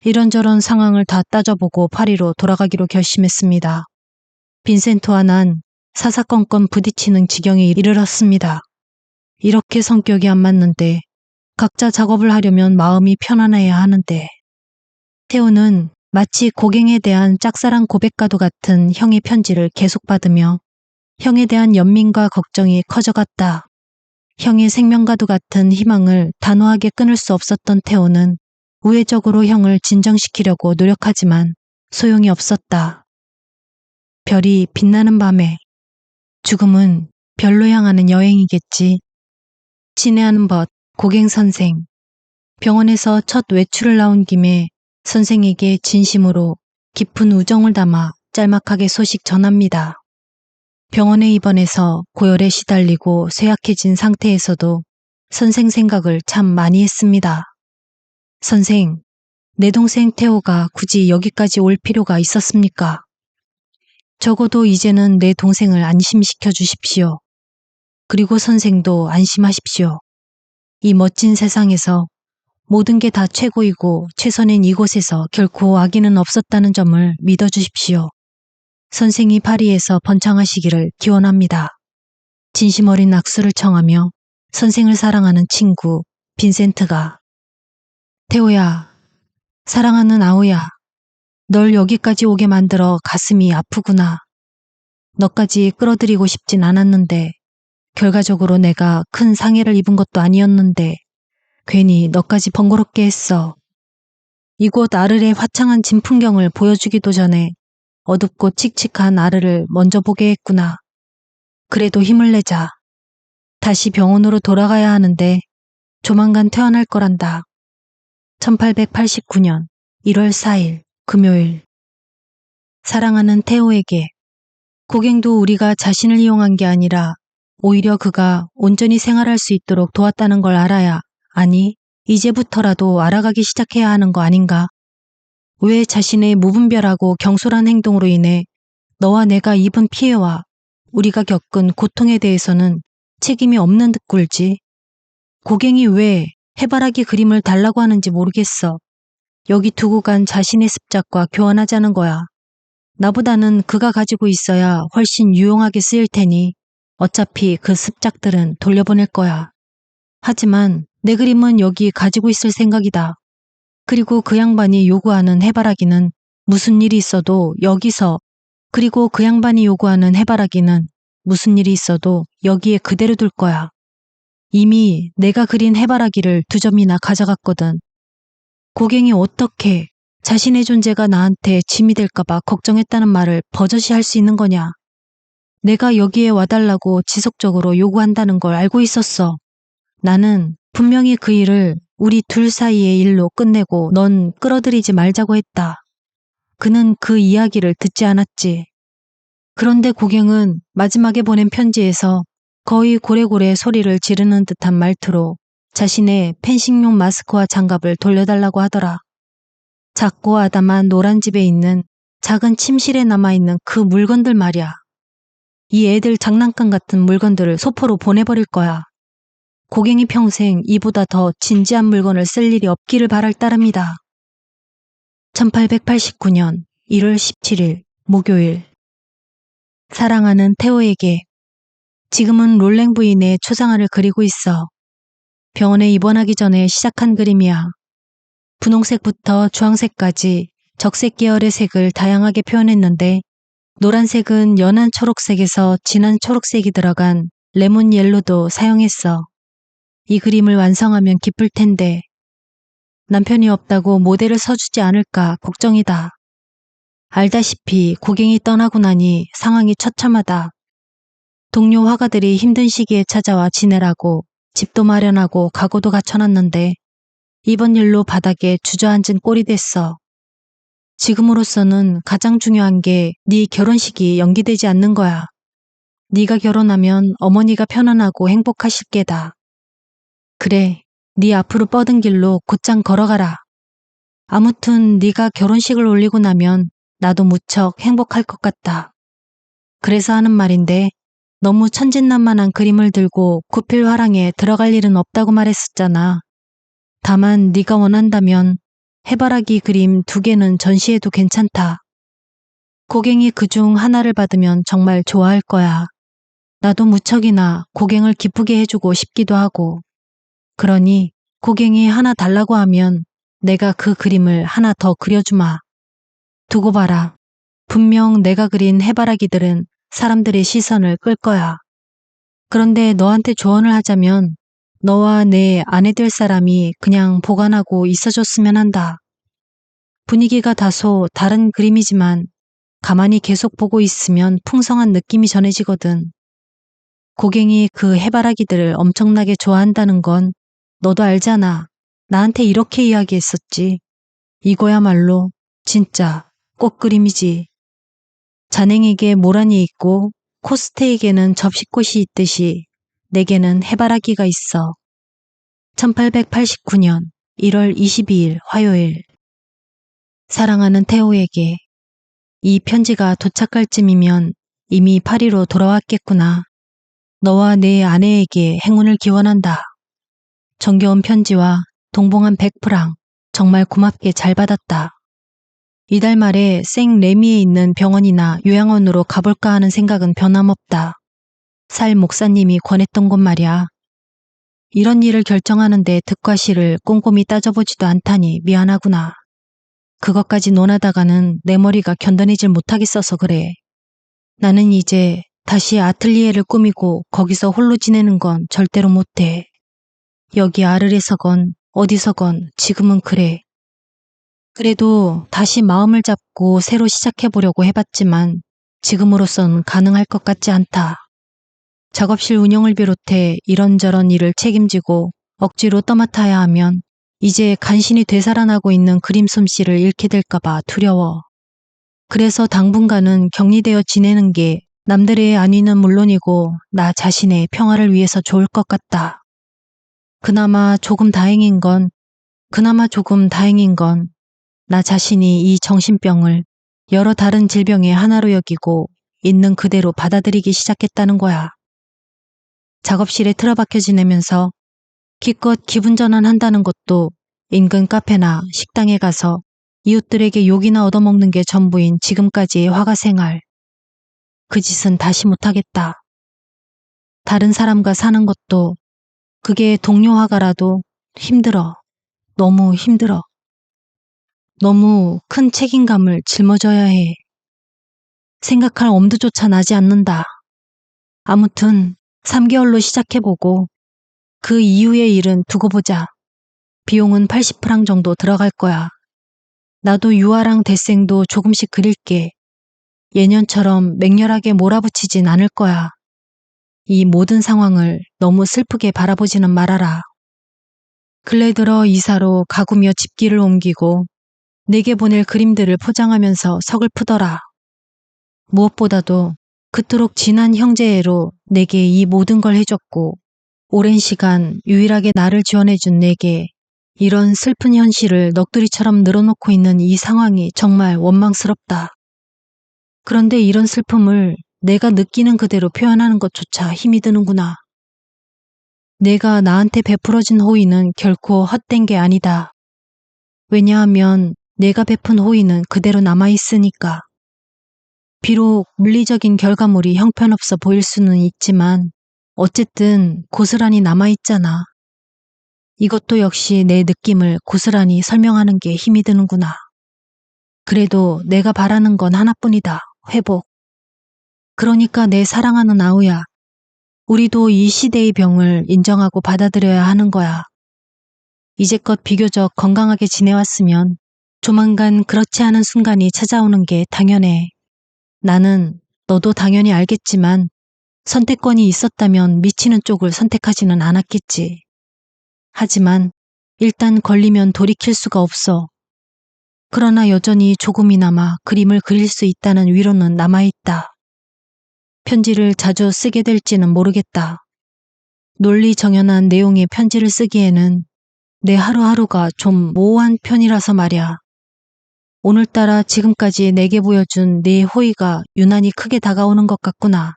이런저런 상황을 다 따져보고 파리로 돌아가기로 결심했습니다. 빈센트와 난 사사건건 부딪히는 지경에 이르렀습니다. 이렇게 성격이 안 맞는데 각자 작업을 하려면 마음이 편안해야 하는데 테오는 마치 고갱에 대한 짝사랑 고백과도 같은 형의 편지를 계속 받으며 형에 대한 연민과 걱정이 커져갔다. 형의 생명과도 같은 희망을 단호하게 끊을 수 없었던 테오는 우회적으로 형을 진정시키려고 노력하지만 소용이 없었다. 별이 빛나는 밤에 죽음은 별로 향하는 여행이겠지. 친애하는 벗 고갱 선생. 병원에서 첫 외출을 나온 김에 선생에게 진심으로 깊은 우정을 담아 짤막하게 소식 전합니다. 병원에 입원해서 고열에 시달리고 쇠약해진 상태에서도 선생 생각을 참 많이 했습니다. 선생, 내 동생 태호가 굳이 여기까지 올 필요가 있었습니까? 적어도 이제는 내 동생을 안심시켜 주십시오. 그리고 선생도 안심하십시오. 이 멋진 세상에서 모든 게 다 최고이고 최선인 이곳에서 결코 악의는 없었다는 점을 믿어주십시오. 선생이 파리에서 번창하시기를 기원합니다. 진심 어린 악수를 청하며 선생을 사랑하는 친구 빈센트가 태호야, 사랑하는 아우야, 널 여기까지 오게 만들어 가슴이 아프구나. 너까지 끌어들이고 싶진 않았는데 결과적으로 내가 큰 상해를 입은 것도 아니었는데 괜히 너까지 번거롭게 했어. 이곳 아르의 화창한 진풍경을 보여주기도 전에 어둡고 칙칙한 아르를 먼저 보게 했구나. 그래도 힘을 내자. 다시 병원으로 돌아가야 하는데 조만간 퇴원할 거란다. 1889년 1월 4일 금요일. 사랑하는 테오에게 고갱도 우리가 자신을 이용한 게 아니라 오히려 그가 온전히 생활할 수 있도록 도왔다는 걸 알아야, 아니 이제부터라도 알아가기 시작해야 하는 거 아닌가? 왜 자신의 무분별하고 경솔한 행동으로 인해 너와 내가 입은 피해와 우리가 겪은 고통에 대해서는 책임이 없는 듯 굴지? 고갱이 왜 해바라기 그림을 달라고 하는지 모르겠어. 여기 두고 간 자신의 습작과 교환하자는 거야. 나보다는 그가 가지고 있어야 훨씬 유용하게 쓰일 테니 어차피 그 습작들은 돌려보낼 거야. 하지만 내 그림은 여기 가지고 있을 생각이다. 그리고 그 양반이 요구하는 해바라기는 무슨 일이 있어도 여기서, 그리고 그 양반이 요구하는 해바라기는 무슨 일이 있어도 여기에 그대로 둘 거야. 이미 내가 그린 해바라기를 2점이나 가져갔거든. 고갱이 어떻게 자신의 존재가 나한테 짐이 될까봐 걱정했다는 말을 버젓이 할 수 있는 거냐. 내가 여기에 와달라고 지속적으로 요구한다는 걸 알고 있었어. 나는 분명히 그 일을 우리 둘 사이의 일로 끝내고 넌 끌어들이지 말자고 했다. 그는 그 이야기를 듣지 않았지. 그런데 고갱은 마지막에 보낸 편지에서 거의 고래고래 소리를 지르는 듯한 말투로 자신의 펜싱용 마스크와 장갑을 돌려달라고 하더라. 작고 아담한 노란 집에 있는 작은 침실에 남아있는 그 물건들 말이야. 이 애들 장난감 같은 물건들을 소포로 보내버릴 거야. 고갱이 평생 이보다 더 진지한 물건을 쓸 일이 없기를 바랄 따름이다. 1889년 1월 17일 목요일. 사랑하는 테오에게 지금은 롤랭 부인의 초상화를 그리고 있어. 병원에 입원하기 전에 시작한 그림이야. 분홍색부터 주황색까지 적색 계열의 색을 다양하게 표현했는데 노란색은 연한 초록색에서 진한 초록색이 들어간 레몬 옐로도 사용했어. 이 그림을 완성하면 기쁠 텐데 남편이 없다고 모델을 서주지 않을까 걱정이다. 알다시피 고갱이 떠나고 나니 상황이 처참하다. 동료 화가들이 힘든 시기에 찾아와 지내라고 집도 마련하고 가구도 갖춰놨는데 이번 일로 바닥에 주저앉은 꼴이 됐어. 지금으로서는 가장 중요한 게 네 결혼식이 연기되지 않는 거야. 네가 결혼하면 어머니가 편안하고 행복하실 게다. 그래, 네 앞으로 뻗은 길로 곧장 걸어가라. 아무튼 네가 결혼식을 올리고 나면 나도 무척 행복할 것 같다. 그래서 하는 말인데 너무 천진난만한 그림을 들고 구필화랑에 들어갈 일은 없다고 말했었잖아. 다만 네가 원한다면 해바라기 그림 2개는 전시해도 괜찮다. 고갱이 그중 하나를 받으면 정말 좋아할 거야. 나도 무척이나 고갱을 기쁘게 해주고 싶기도 하고. 그러니 고갱이 하나 달라고 하면 내가 그 그림을 하나 더 그려주마. 두고 봐라. 분명 내가 그린 해바라기들은 사람들의 시선을 끌 거야. 그런데 너한테 조언을 하자면 너와 내 아내 될 사람이 그냥 보관하고 있어줬으면 한다. 분위기가 다소 다른 그림이지만 가만히 계속 보고 있으면 풍성한 느낌이 전해지거든. 고갱이 그 해바라기들을 엄청나게 좋아한다는 건 너도 알잖아. 나한테 이렇게 이야기했었지. 이거야말로 진짜 꽃그림이지. 잔행에게 모란이 있고 코스테에게는 접시꽃이 있듯이 내게는 해바라기가 있어. 1889년 1월 22일 화요일. 사랑하는 태호에게 이 편지가 도착할 쯤이면 이미 파리로 돌아왔겠구나. 너와 내 아내에게 행운을 기원한다. 정겨운 편지와 동봉한 100프랑 정말 고맙게 잘 받았다. 이달 말에 생레미에 있는 병원이나 요양원으로 가볼까 하는 생각은 변함없다. 살 목사님이 권했던 곳 말이야. 이런 일을 결정하는데 득과 실을 꼼꼼히 따져보지도 않다니 미안하구나. 그것까지 논하다가는 내 머리가 견뎌내질 못하겠어서 그래. 나는 이제 다시 아틀리에를 꾸미고 거기서 홀로 지내는 건 절대로 못해. 여기 아르레서건 어디서건 지금은 그래. 그래도 다시 마음을 잡고 새로 시작해보려고 해봤지만 지금으로선 가능할 것 같지 않다. 작업실 운영을 비롯해 이런저런 일을 책임지고 억지로 떠맡아야 하면 이제 간신히 되살아나고 있는 그림 솜씨를 잃게 될까봐 두려워. 그래서 당분간은 격리되어 지내는 게 남들의 안위는 물론이고 나 자신의 평화를 위해서 좋을 것 같다. 그나마 조금 다행인 건 나 자신이 이 정신병을 여러 다른 질병의 하나로 여기고 있는 그대로 받아들이기 시작했다는 거야. 작업실에 틀어박혀 지내면서 기껏 기분 전환한다는 것도 인근 카페나 식당에 가서 이웃들에게 욕이나 얻어먹는 게 전부인 지금까지의 화가 생활. 그 짓은 다시 못하겠다. 다른 사람과 사는 것도 그게 동료 화가라도 힘들어. 너무 힘들어. 너무 큰 책임감을 짊어져야 해. 생각할 엄두조차 나지 않는다. 아무튼 3개월로 시작해보고 그 이후의 일은 두고 보자. 비용은 80프랑 정도 들어갈 거야. 나도 유아랑 데생도 조금씩 그릴게. 예년처럼 맹렬하게 몰아붙이진 않을 거야. 이 모든 상황을 너무 슬프게 바라보지는 말아라. 근래 들어 이사로 가구며 집기를 옮기고 내게 보낼 그림들을 포장하면서 서글프더라. 무엇보다도 그토록 진한 형제애로 내게 이 모든 걸 해줬고 오랜 시간 유일하게 나를 지원해준 내게 이런 슬픈 현실을 넋두리처럼 늘어놓고 있는 이 상황이 정말 원망스럽다. 그런데 이런 슬픔을 내가 느끼는 그대로 표현하는 것조차 힘이 드는구나. 내가 나한테 베풀어진 호의는 결코 헛된 게 아니다. 왜냐하면 내가 베푼 호의는 그대로 남아있으니까. 비록 물리적인 결과물이 형편없어 보일 수는 있지만 어쨌든 고스란히 남아있잖아. 이것도 역시 내 느낌을 고스란히 설명하는 게 힘이 드는구나. 그래도 내가 바라는 건 하나뿐이다. 회복. 그러니까 내 사랑하는 아우야. 우리도 이 시대의 병을 인정하고 받아들여야 하는 거야. 이제껏 비교적 건강하게 지내왔으면 조만간 그렇지 않은 순간이 찾아오는 게 당연해. 나는 너도 당연히 알겠지만 선택권이 있었다면 미치는 쪽을 선택하지는 않았겠지. 하지만 일단 걸리면 돌이킬 수가 없어. 그러나 여전히 조금이나마 그림을 그릴 수 있다는 위로는 남아있다. 편지를 자주 쓰게 될지는 모르겠다. 논리 정연한 내용의 편지를 쓰기에는 내 하루하루가 좀 모호한 편이라서 말이야. 오늘따라 지금까지 내게 보여준 네 호의가 유난히 크게 다가오는 것 같구나.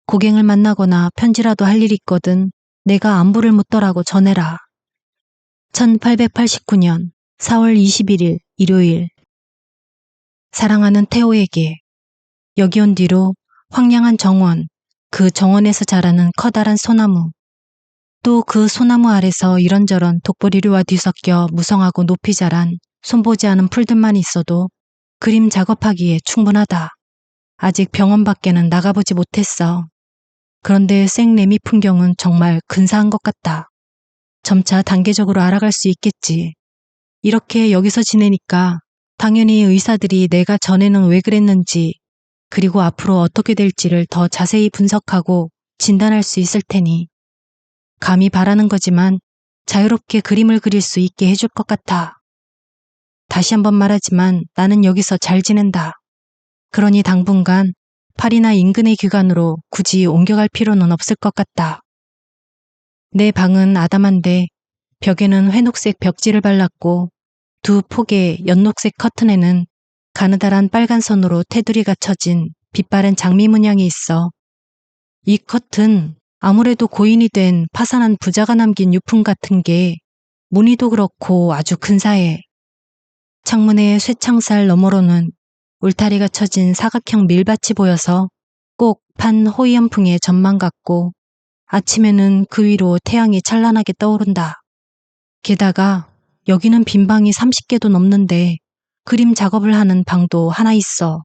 고객을 만나거나 편지라도 할 일 있거든 내가 안부를 묻더라고 전해라. 1889년 4월 21일 일요일. 사랑하는 태호에게. 여기 온 뒤로 황량한 정원, 그 정원에서 자라는 커다란 소나무, 또 그 소나무 아래서 이런저런 독보리류와 뒤섞여 무성하고 높이 자란 손보지 않은 풀들만 있어도 그림 작업하기에 충분하다. 아직 병원 밖에는 나가보지 못했어. 그런데 생레미 풍경은 정말 근사한 것 같다. 점차 단계적으로 알아갈 수 있겠지. 이렇게 여기서 지내니까 당연히 의사들이 내가 전에는 왜 그랬는지 그리고 앞으로 어떻게 될지를 더 자세히 분석하고 진단할 수 있을 테니 감히 바라는 거지만 자유롭게 그림을 그릴 수 있게 해줄 것 같아. 다시 한번 말하지만 나는 여기서 잘 지낸다. 그러니 당분간 파리나 인근의 기관으로 굳이 옮겨갈 필요는 없을 것 같다. 내 방은 아담한데 벽에는 회녹색 벽지를 발랐고 두 폭의 연녹색 커튼에는 가느다란 빨간 선으로 테두리가 쳐진 빛바랜 장미 문양이 있어. 이 커튼 아무래도 고인이 된 파산한 부자가 남긴 유품 같은 게 무늬도 그렇고 아주 근사해. 창문의 쇠창살 너머로는 울타리가 쳐진 사각형 밀밭이 보여서 꼭 판 호위연풍의 전망 같고 아침에는 그 위로 태양이 찬란하게 떠오른다. 게다가 여기는 빈 방이 30개도 넘는데 그림 작업을 하는 방도 하나 있어.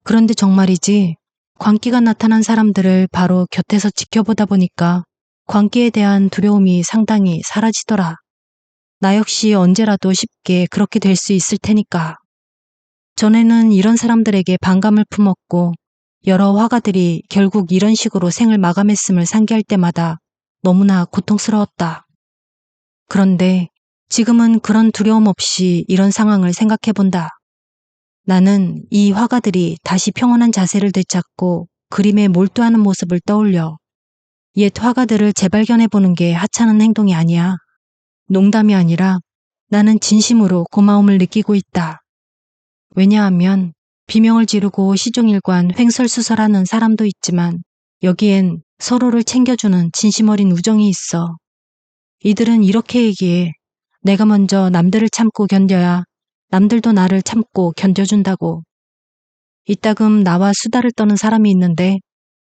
그런데 정말이지 광기가 나타난 사람들을 바로 곁에서 지켜보다 보니까 광기에 대한 두려움이 상당히 사라지더라. 나 역시 언제라도 쉽게 그렇게 될 수 있을 테니까. 전에는 이런 사람들에게 반감을 품었고 여러 화가들이 결국 이런 식으로 생을 마감했음을 상기할 때마다 너무나 고통스러웠다. 그런데 지금은 그런 두려움 없이 이런 상황을 생각해본다. 나는 이 화가들이 다시 평온한 자세를 되찾고 그림에 몰두하는 모습을 떠올려 옛 화가들을 재발견해보는 게 하찮은 행동이 아니야. 농담이 아니라 나는 진심으로 고마움을 느끼고 있다. 왜냐하면 비명을 지르고 시종일관 횡설수설하는 사람도 있지만 여기엔 서로를 챙겨주는 진심 어린 우정이 있어. 이들은 이렇게 얘기해. 내가 먼저 남들을 참고 견뎌야 남들도 나를 참고 견뎌준다고. 이따금 나와 수다를 떠는 사람이 있는데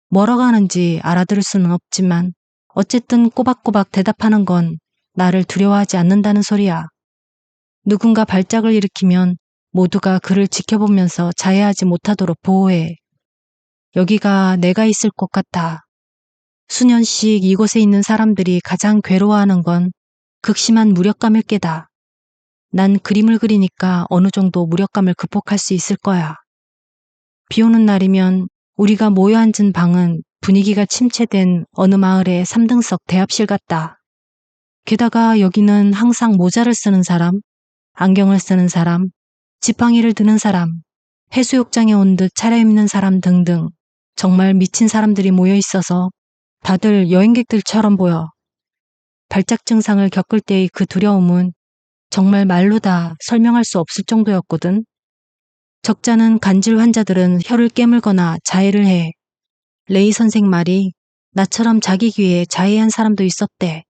뭐라고 하는지 알아들을 수는 없지만 어쨌든 꼬박꼬박 대답하는 건 나를 두려워하지 않는다는 소리야. 누군가 발작을 일으키면 모두가 그를 지켜보면서 자해하지 못하도록 보호해. 여기가 내가 있을 곳 같아. 수년씩 이곳에 있는 사람들이 가장 괴로워하는 건 극심한 무력감일 게다. 난 그림을 그리니까 어느 정도 무력감을 극복할 수 있을 거야. 비 오는 날이면 우리가 모여 앉은 방은 분위기가 침체된 어느 마을의 3등석 대합실 같다. 게다가 여기는 항상 모자를 쓰는 사람, 안경을 쓰는 사람, 지팡이를 드는 사람, 해수욕장에 온 듯 차려입는 사람 등등 정말 미친 사람들이 모여 있어서 다들 여행객들처럼 보여. 발작 증상을 겪을 때의 그 두려움은 정말 말로 다 설명할 수 없을 정도였거든. 적잖은 간질 환자들은 혀를 깨물거나 자해를 해. 레이 선생 말이 나처럼 자기 귀에 자해한 사람도 있었대.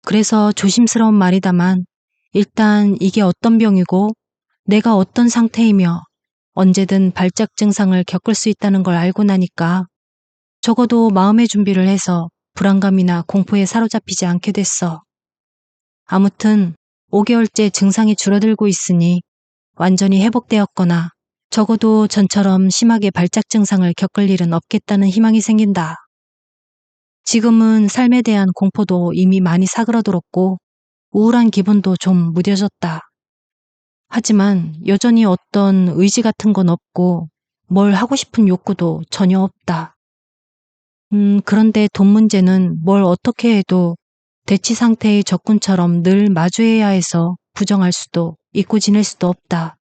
그래서 조심스러운 말이다만 일단 이게 어떤 병이고 내가 어떤 상태이며 언제든 발작 증상을 겪을 수 있다는 걸 알고 나니까 적어도 마음의 준비를 해서 불안감이나 공포에 사로잡히지 않게 됐어. 아무튼 5개월째 증상이 줄어들고 있으니 완전히 회복되었거나 적어도 전처럼 심하게 발작 증상을 겪을 일은 없겠다는 희망이 생긴다. 지금은 삶에 대한 공포도 이미 많이 사그러들었고 우울한 기분도 좀 무뎌졌다. 하지만 여전히 어떤 의지 같은 건 없고 뭘 하고 싶은 욕구도 전혀 없다. 그런데 돈 문제는 뭘 어떻게 해도 대치 상태의 적군처럼 늘 마주해야 해서 부정할 수도 잊고 지낼 수도 없다.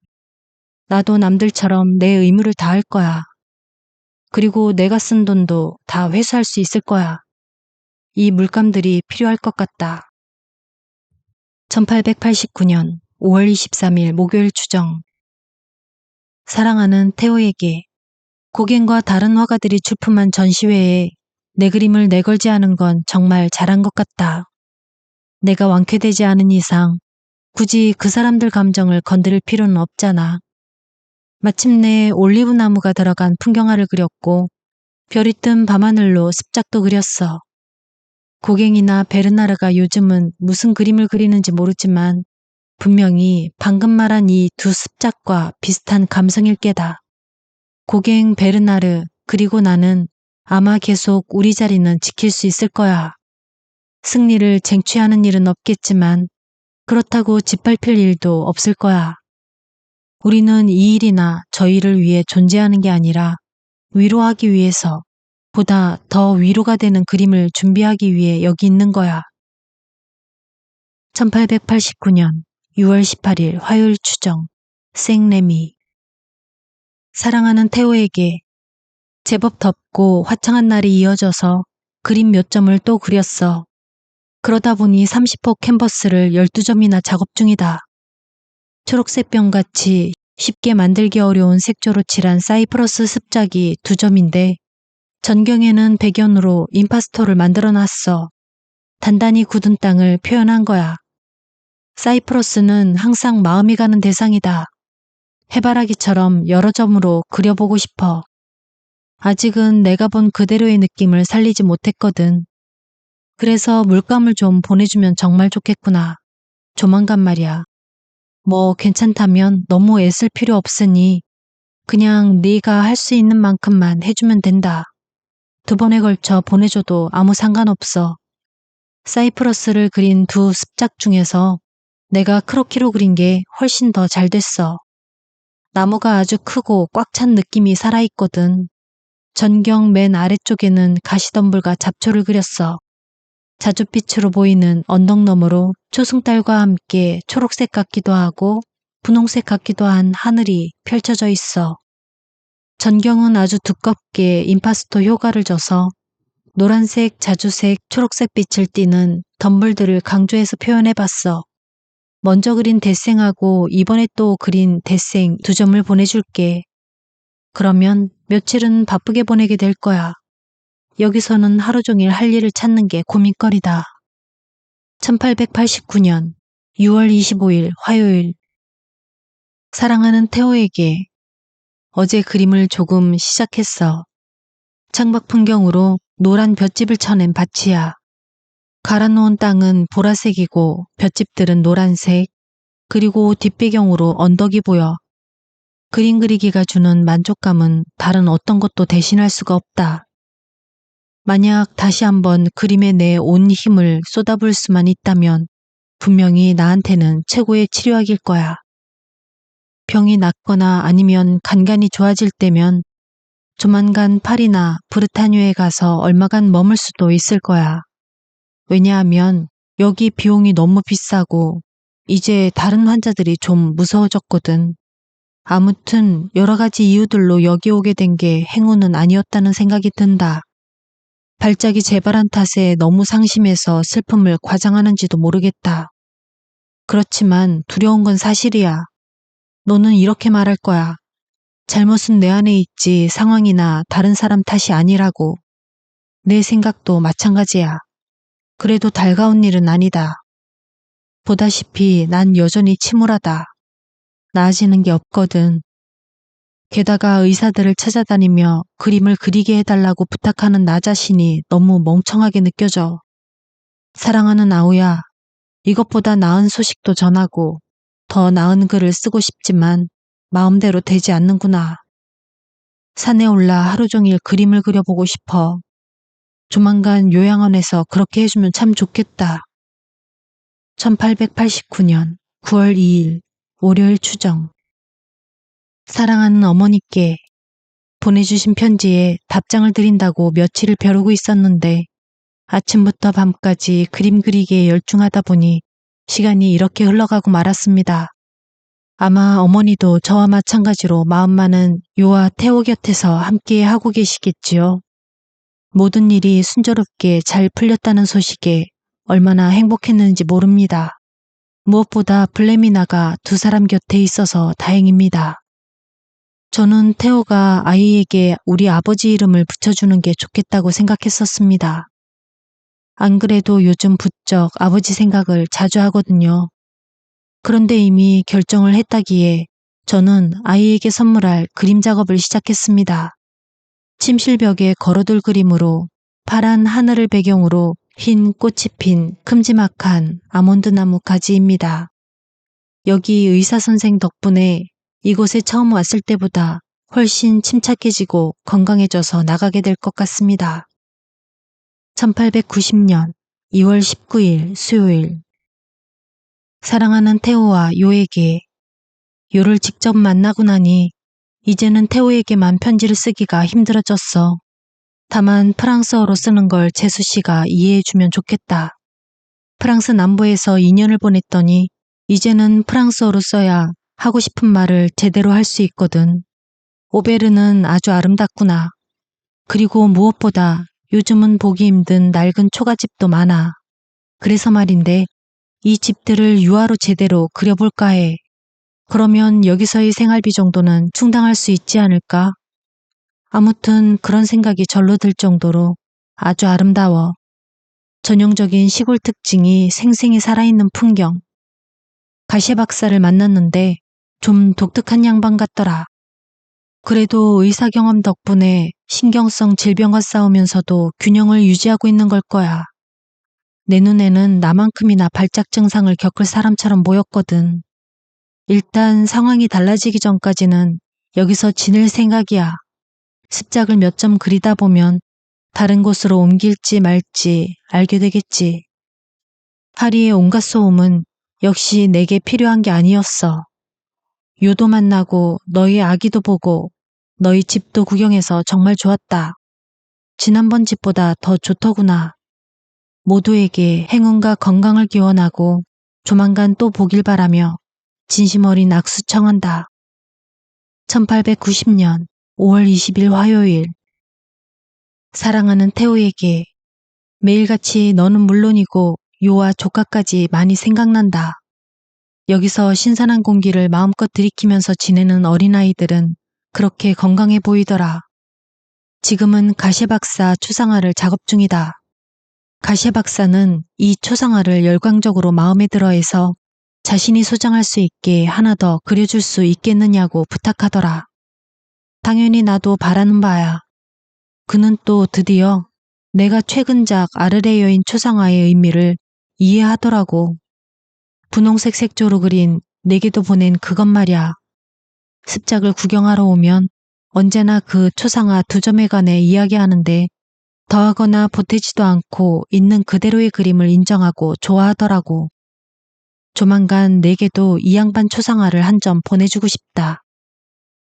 나도 남들처럼 내 의무를 다할 거야. 그리고 내가 쓴 돈도 다 회수할 수 있을 거야. 이 물감들이 필요할 것 같다. 1889년 5월 23일 목요일 추정. 사랑하는 태호에게 고갱과 다른 화가들이 출품한 전시회에 내 그림을 내걸지 않은 건 정말 잘한 것 같다. 내가 완쾌되지 않은 이상 굳이 그 사람들 감정을 건드릴 필요는 없잖아. 마침내 올리브 나무가 들어간 풍경화를 그렸고 별이 뜬 밤하늘로 습작도 그렸어. 고갱이나 베르나르가 요즘은 무슨 그림을 그리는지 모르지만 분명히 방금 말한 이 두 습작과 비슷한 감성일 게다. 고갱, 베르나르, 그리고 나는 아마 계속 우리 자리는 지킬 수 있을 거야. 승리를 쟁취하는 일은 없겠지만 그렇다고 짓밟힐 일도 없을 거야. 우리는 이 일이나 저 일을 위해 존재하는 게 아니라 위로하기 위해서 보다 더 위로가 되는 그림을 준비하기 위해 여기 있는 거야. 1889년 6월 18일 화요일 추정. 생레미. 사랑하는 태호에게 제법 덥고 화창한 날이 이어져서 그림 몇 점을 또 그렸어. 그러다 보니 30호 캔버스를 12점이나 작업 중이다. 초록색 병같이 쉽게 만들기 어려운 색조로 칠한 사이프러스 습작이 2점인데 전경에는 백연으로 임파스토를 만들어놨어. 단단히 굳은 땅을 표현한 거야. 사이프러스는 항상 마음이 가는 대상이다. 해바라기처럼 여러 점으로 그려보고 싶어. 아직은 내가 본 그대로의 느낌을 살리지 못했거든. 그래서 물감을 좀 보내주면 정말 좋겠구나. 조만간 말이야. 뭐 괜찮다면 너무 애쓸 필요 없으니 그냥 네가 할 수 있는 만큼만 해주면 된다. 2번에 걸쳐 보내줘도 아무 상관없어. 사이프러스를 그린 두 습작 중에서 내가 크로키로 그린 게 훨씬 더 잘 됐어. 나무가 아주 크고 꽉 찬 느낌이 살아있거든. 전경 맨 아래쪽에는 가시덤불과 잡초를 그렸어. 자줏빛으로 보이는 언덕 너머로 초승달과 함께 초록색 같기도 하고 분홍색 같기도 한 하늘이 펼쳐져 있어. 전경은 아주 두껍게 임파스토 효과를 줘서 노란색, 자주색, 초록색 빛을 띠는 덤불들을 강조해서 표현해봤어. 먼저 그린 대생하고 이번에 또 그린 대생 2점을 보내줄게. 그러면 며칠은 바쁘게 보내게 될 거야. 여기서는 하루 종일 할 일을 찾는 게 고민거리다. 1889년 6월 25일 화요일. 사랑하는 태호에게 어제 그림을 조금 시작했어. 창밖 풍경으로 노란 볏짚을 쳐낸 밭이야. 갈아놓은 땅은 보라색이고 볏짚들은 노란색, 그리고 뒷배경으로 언덕이 보여. 그림 그리기가 주는 만족감은 다른 어떤 것도 대신할 수가 없다. 만약 다시 한번 그림에 내 온 힘을 쏟아부을 수만 있다면 분명히 나한테는 최고의 치료약일 거야. 병이 낫거나 아니면 간간이 좋아질 때면 조만간 파리나 브르타뉴에 가서 얼마간 머물 수도 있을 거야. 왜냐하면 여기 비용이 너무 비싸고 이제 다른 환자들이 좀 무서워졌거든. 아무튼 여러 가지 이유들로 여기 오게 된 게 행운은 아니었다는 생각이 든다. 발작이 재발한 탓에 너무 상심해서 슬픔을 과장하는지도 모르겠다. 그렇지만 두려운 건 사실이야. 너는 이렇게 말할 거야. 잘못은 내 안에 있지 상황이나 다른 사람 탓이 아니라고. 내 생각도 마찬가지야. 그래도 달가운 일은 아니다. 보다시피 난 여전히 침울하다. 나아지는 게 없거든. 게다가 의사들을 찾아다니며 그림을 그리게 해달라고 부탁하는 나 자신이 너무 멍청하게 느껴져. 사랑하는 아우야, 이것보다 나은 소식도 전하고 더 나은 글을 쓰고 싶지만 마음대로 되지 않는구나. 산에 올라 하루 종일 그림을 그려보고 싶어. 조만간 요양원에서 그렇게 해주면 참 좋겠다. 1889년 9월 2일 월요일 추정. 사랑하는 어머니께 보내주신 편지에 답장을 드린다고 며칠을 벼르고 있었는데 아침부터 밤까지 그림 그리기에 열중하다 보니 시간이 이렇게 흘러가고 말았습니다. 아마 어머니도 저와 마찬가지로 마음만은 요와 태호 곁에서 함께 하고 계시겠지요. 모든 일이 순조롭게 잘 풀렸다는 소식에 얼마나 행복했는지 모릅니다. 무엇보다 블레미나가 두 사람 곁에 있어서 다행입니다. 저는 태호가 아이에게 우리 아버지 이름을 붙여주는 게 좋겠다고 생각했었습니다. 안 그래도 요즘 부쩍 아버지 생각을 자주 하거든요. 그런데 이미 결정을 했다기에 저는 아이에게 선물할 그림 작업을 시작했습니다. 침실벽에 걸어둘 그림으로 파란 하늘을 배경으로 흰 꽃이 핀 큼지막한 아몬드 나무 가지입니다. 여기 의사 선생 덕분에 이곳에 처음 왔을 때보다 훨씬 침착해지고 건강해져서 나가게 될 것 같습니다. 1890년 2월 19일 수요일. 사랑하는 태호와 요에게. 요를 직접 만나고 나니 이제는 태호에게만 편지를 쓰기가 힘들어졌어. 다만 프랑스어로 쓰는 걸 재수 씨가 이해해주면 좋겠다. 프랑스 남부에서 2년을 보냈더니 이제는 프랑스어로 써야 하고 싶은 말을 제대로 할 수 있거든. 오베르는 아주 아름답구나. 그리고 무엇보다 요즘은 보기 힘든 낡은 초가집도 많아. 그래서 말인데 이 집들을 유화로 제대로 그려볼까 해. 그러면 여기서의 생활비 정도는 충당할 수 있지 않을까? 아무튼 그런 생각이 절로 들 정도로 아주 아름다워. 전형적인 시골 특징이 생생히 살아있는 풍경. 가시에 박사를 만났는데 좀 독특한 양반 같더라. 그래도 의사 경험 덕분에 신경성 질병과 싸우면서도 균형을 유지하고 있는 걸 거야. 내 눈에는 나만큼이나 발작 증상을 겪을 사람처럼 보였거든. 일단 상황이 달라지기 전까지는 여기서 지낼 생각이야. 습작을 몇 점 그리다 보면 다른 곳으로 옮길지 말지 알게 되겠지. 파리의 온갖 소음은 역시 내게 필요한 게 아니었어. 요도 만나고 너희 아기도 보고 너희 집도 구경해서 정말 좋았다. 지난번 집보다 더 좋더구나. 모두에게 행운과 건강을 기원하고 조만간 또 보길 바라며 진심 어린 악수 청한다. 1890년 5월 20일 화요일. 사랑하는 태호에게. 매일같이 너는 물론이고 요와 조카까지 많이 생각난다. 여기서 신선한 공기를 마음껏 들이키면서 지내는 어린아이들은 그렇게 건강해 보이더라. 지금은 가시에 박사 초상화를 작업 중이다. 가시에 박사는 이 초상화를 열광적으로 마음에 들어해서 자신이 소장할 수 있게 하나 더 그려줄 수 있겠느냐고 부탁하더라. 당연히 나도 바라는 바야. 그는 또 드디어 내가 최근작 아르레 여인 초상화의 의미를 이해하더라고. 분홍색 색조로 그린 내게도 보낸 그것 말이야. 습작을 구경하러 오면 언제나 그 초상화 두 점에 관해 이야기하는데 더하거나 보태지도 않고 있는 그대로의 그림을 인정하고 좋아하더라고. 조만간 내게도 이 양반 초상화를 한 점 보내주고 싶다.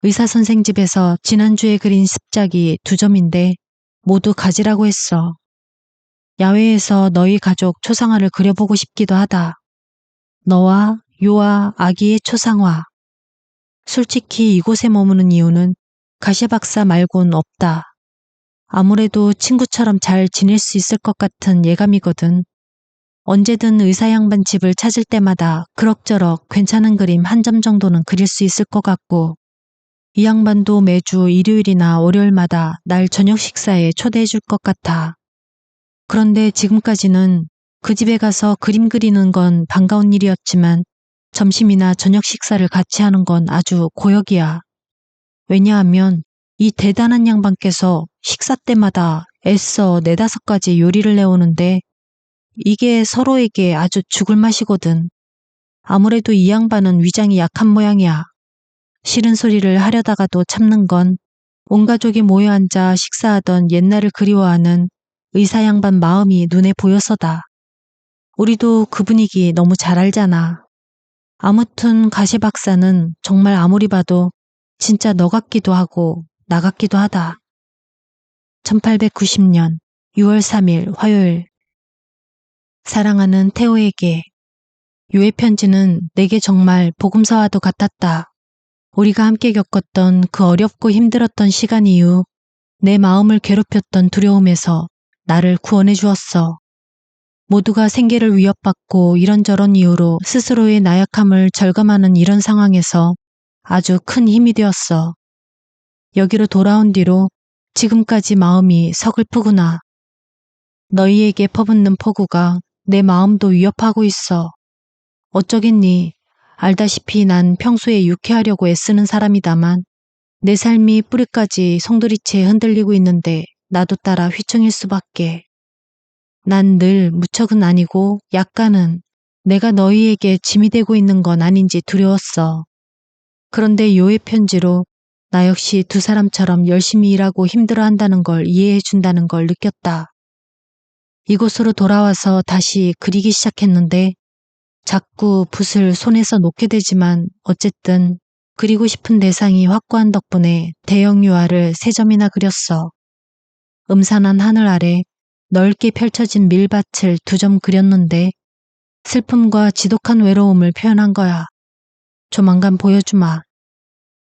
의사 선생 집에서 지난주에 그린 습작이 두 점인데 모두 가지라고 했어. 야외에서 너희 가족 초상화를 그려보고 싶기도 하다. 너와 요와 아기의 초상화. 솔직히 이곳에 머무는 이유는 가시에 박사 말곤 없다. 아무래도 친구처럼 잘 지낼 수 있을 것 같은 예감이거든. 언제든 의사 양반 집을 찾을 때마다 그럭저럭 괜찮은 그림 한 점 정도는 그릴 수 있을 것 같고, 이 양반도 매주 일요일이나 월요일마다 날 저녁 식사에 초대해 줄 것 같아. 그런데 지금까지는 그 집에 가서 그림 그리는 건 반가운 일이었지만 점심이나 저녁 식사를 같이 하는 건 아주 고역이야. 왜냐하면 이 대단한 양반께서 식사 때마다 애써 4-5가지 요리를 내오는데 이게 서로에게 아주 죽을 맛이거든. 아무래도 이 양반은 위장이 약한 모양이야. 싫은 소리를 하려다가도 참는 건 온 가족이 모여 앉아 식사하던 옛날을 그리워하는 의사 양반 마음이 눈에 보여서다. 우리도 그 분위기 너무 잘 알잖아. 아무튼 가시 박사는 정말 아무리 봐도 진짜 너 같기도 하고 나 같기도 하다. 1890년 6월 3일 화요일. 사랑하는 태호에게. 요의 편지는 내게 정말 복음서와도 같았다. 우리가 함께 겪었던 그 어렵고 힘들었던 시간 이후 내 마음을 괴롭혔던 두려움에서 나를 구원해 주었어. 모두가 생계를 위협받고 이런저런 이유로 스스로의 나약함을 절감하는 이런 상황에서 아주 큰 힘이 되었어. 여기로 돌아온 뒤로 지금까지 마음이 서글프구나. 너희에게 퍼붓는 폭우가 내 마음도 위협하고 있어. 어쩌겠니? 알다시피 난 평소에 유쾌하려고 애쓰는 사람이다만 내 삶이 뿌리까지 송두리째 흔들리고 있는데 나도 따라 휘청일 수밖에. 난 늘 무척은 아니고 약간은 내가 너희에게 짐이 되고 있는 건 아닌지 두려웠어. 그런데 요의 편지로 나 역시 두 사람처럼 열심히 일하고 힘들어한다는 걸 이해해 준다는 걸 느꼈다. 이곳으로 돌아와서 다시 그리기 시작했는데 자꾸 붓을 손에서 놓게 되지만 어쨌든 그리고 싶은 대상이 확고한 덕분에 대형 유화를 3점이나 그렸어. 음산한 하늘 아래 넓게 펼쳐진 밀밭을 2점 그렸는데 슬픔과 지독한 외로움을 표현한 거야. 조만간 보여주마.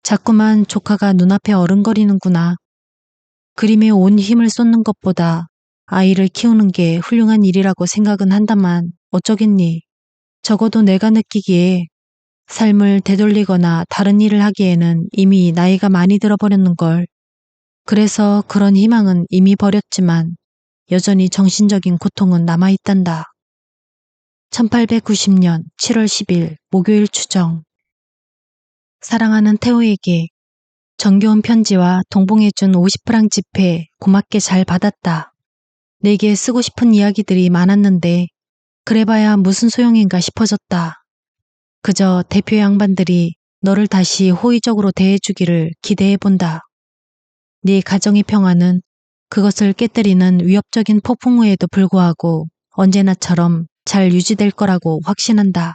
자꾸만 조카가 눈앞에 어른거리는구나. 그림에 온 힘을 쏟는 것보다 아이를 키우는 게 훌륭한 일이라고 생각은 한다만 어쩌겠니. 적어도 내가 느끼기에 삶을 되돌리거나 다른 일을 하기에는 이미 나이가 많이 들어버렸는걸. 그래서 그런 희망은 이미 버렸지만 여전히 정신적인 고통은 남아있단다. 1890년 7월 10일 목요일 추정. 사랑하는 태호에게 정겨운 편지와 동봉해준 50프랑 지폐 고맙게 잘 받았다. 내게 쓰고 싶은 이야기들이 많았는데 그래봐야 무슨 소용인가 싶어졌다. 그저 대표 양반들이 너를 다시 호의적으로 대해주기를 기대해본다. 네 가정의 평화는 그것을 깨뜨리는 위협적인 폭풍우에도 불구하고 언제나처럼 잘 유지될 거라고 확신한다.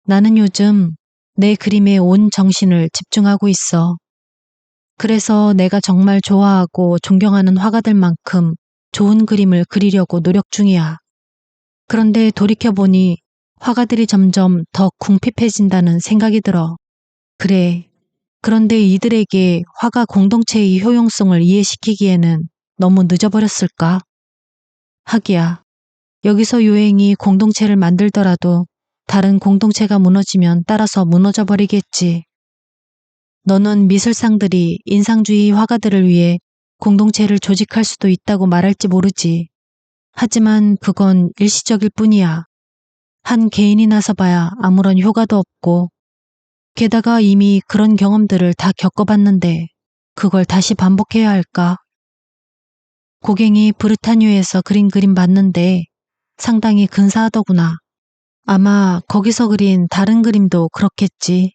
나는 요즘 내 그림에 온 정신을 집중하고 있어. 그래서 내가 정말 좋아하고 존경하는 화가들만큼 좋은 그림을 그리려고 노력 중이야. 그런데 돌이켜보니 화가들이 점점 더 궁핍해진다는 생각이 들어. 그래. 그런데 이들에게 화가 공동체의 효용성을 이해시키기에는 너무 늦어버렸을까? 하기야. 여기서 요행이 공동체를 만들더라도 다른 공동체가 무너지면 따라서 무너져 버리겠지. 너는 미술상들이 인상주의 화가들을 위해 공동체를 조직할 수도 있다고 말할지 모르지. 하지만 그건 일시적일 뿐이야. 한 개인이 나서봐야 아무런 효과도 없고 게다가 이미 그런 경험들을 다 겪어봤는데 그걸 다시 반복해야 할까? 고갱이 브르타뉴에서 그린 그림 봤는데 상당히 근사하더구나. 아마 거기서 그린 다른 그림도 그렇겠지.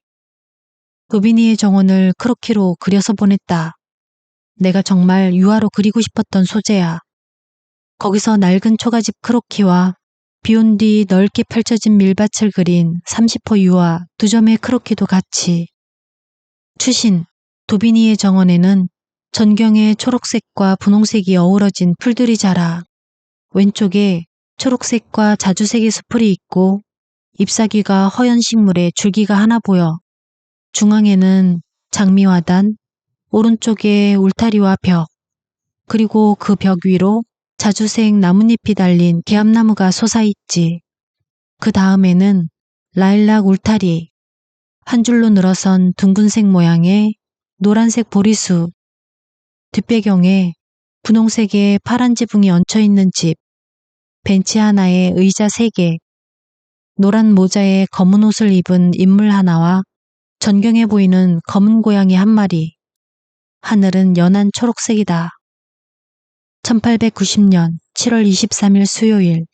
도비니의 정원을 크로키로 그려서 보냈다. 내가 정말 유화로 그리고 싶었던 소재야. 거기서 낡은 초가집 크로키와 비온 뒤 넓게 펼쳐진 밀밭을 그린 30호 유화 2점의 크로키도 같이. 추신, 도비니의 정원에는 전경의 초록색과 분홍색이 어우러진 풀들이 자라. 왼쪽에 초록색과 자주색의 수풀이 있고 잎사귀가 허연 식물에 줄기가 하나 보여. 중앙에는 장미화단, 오른쪽에 울타리와 벽, 그리고 그 벽 위로 자주색 나뭇잎이 달린 개암나무가 솟아있지. 그 다음에는 라일락 울타리, 한 줄로 늘어선 둥근색 모양의 노란색 보리수, 뒷배경에 분홍색의 파란 지붕이 얹혀있는 집, 벤치 하나에 의자 3개, 노란 모자에 검은 옷을 입은 인물 하나와 전경해 보이는 검은 고양이 1마리. 하늘은 연한 초록색이다. 1890년 7월 23일 수요일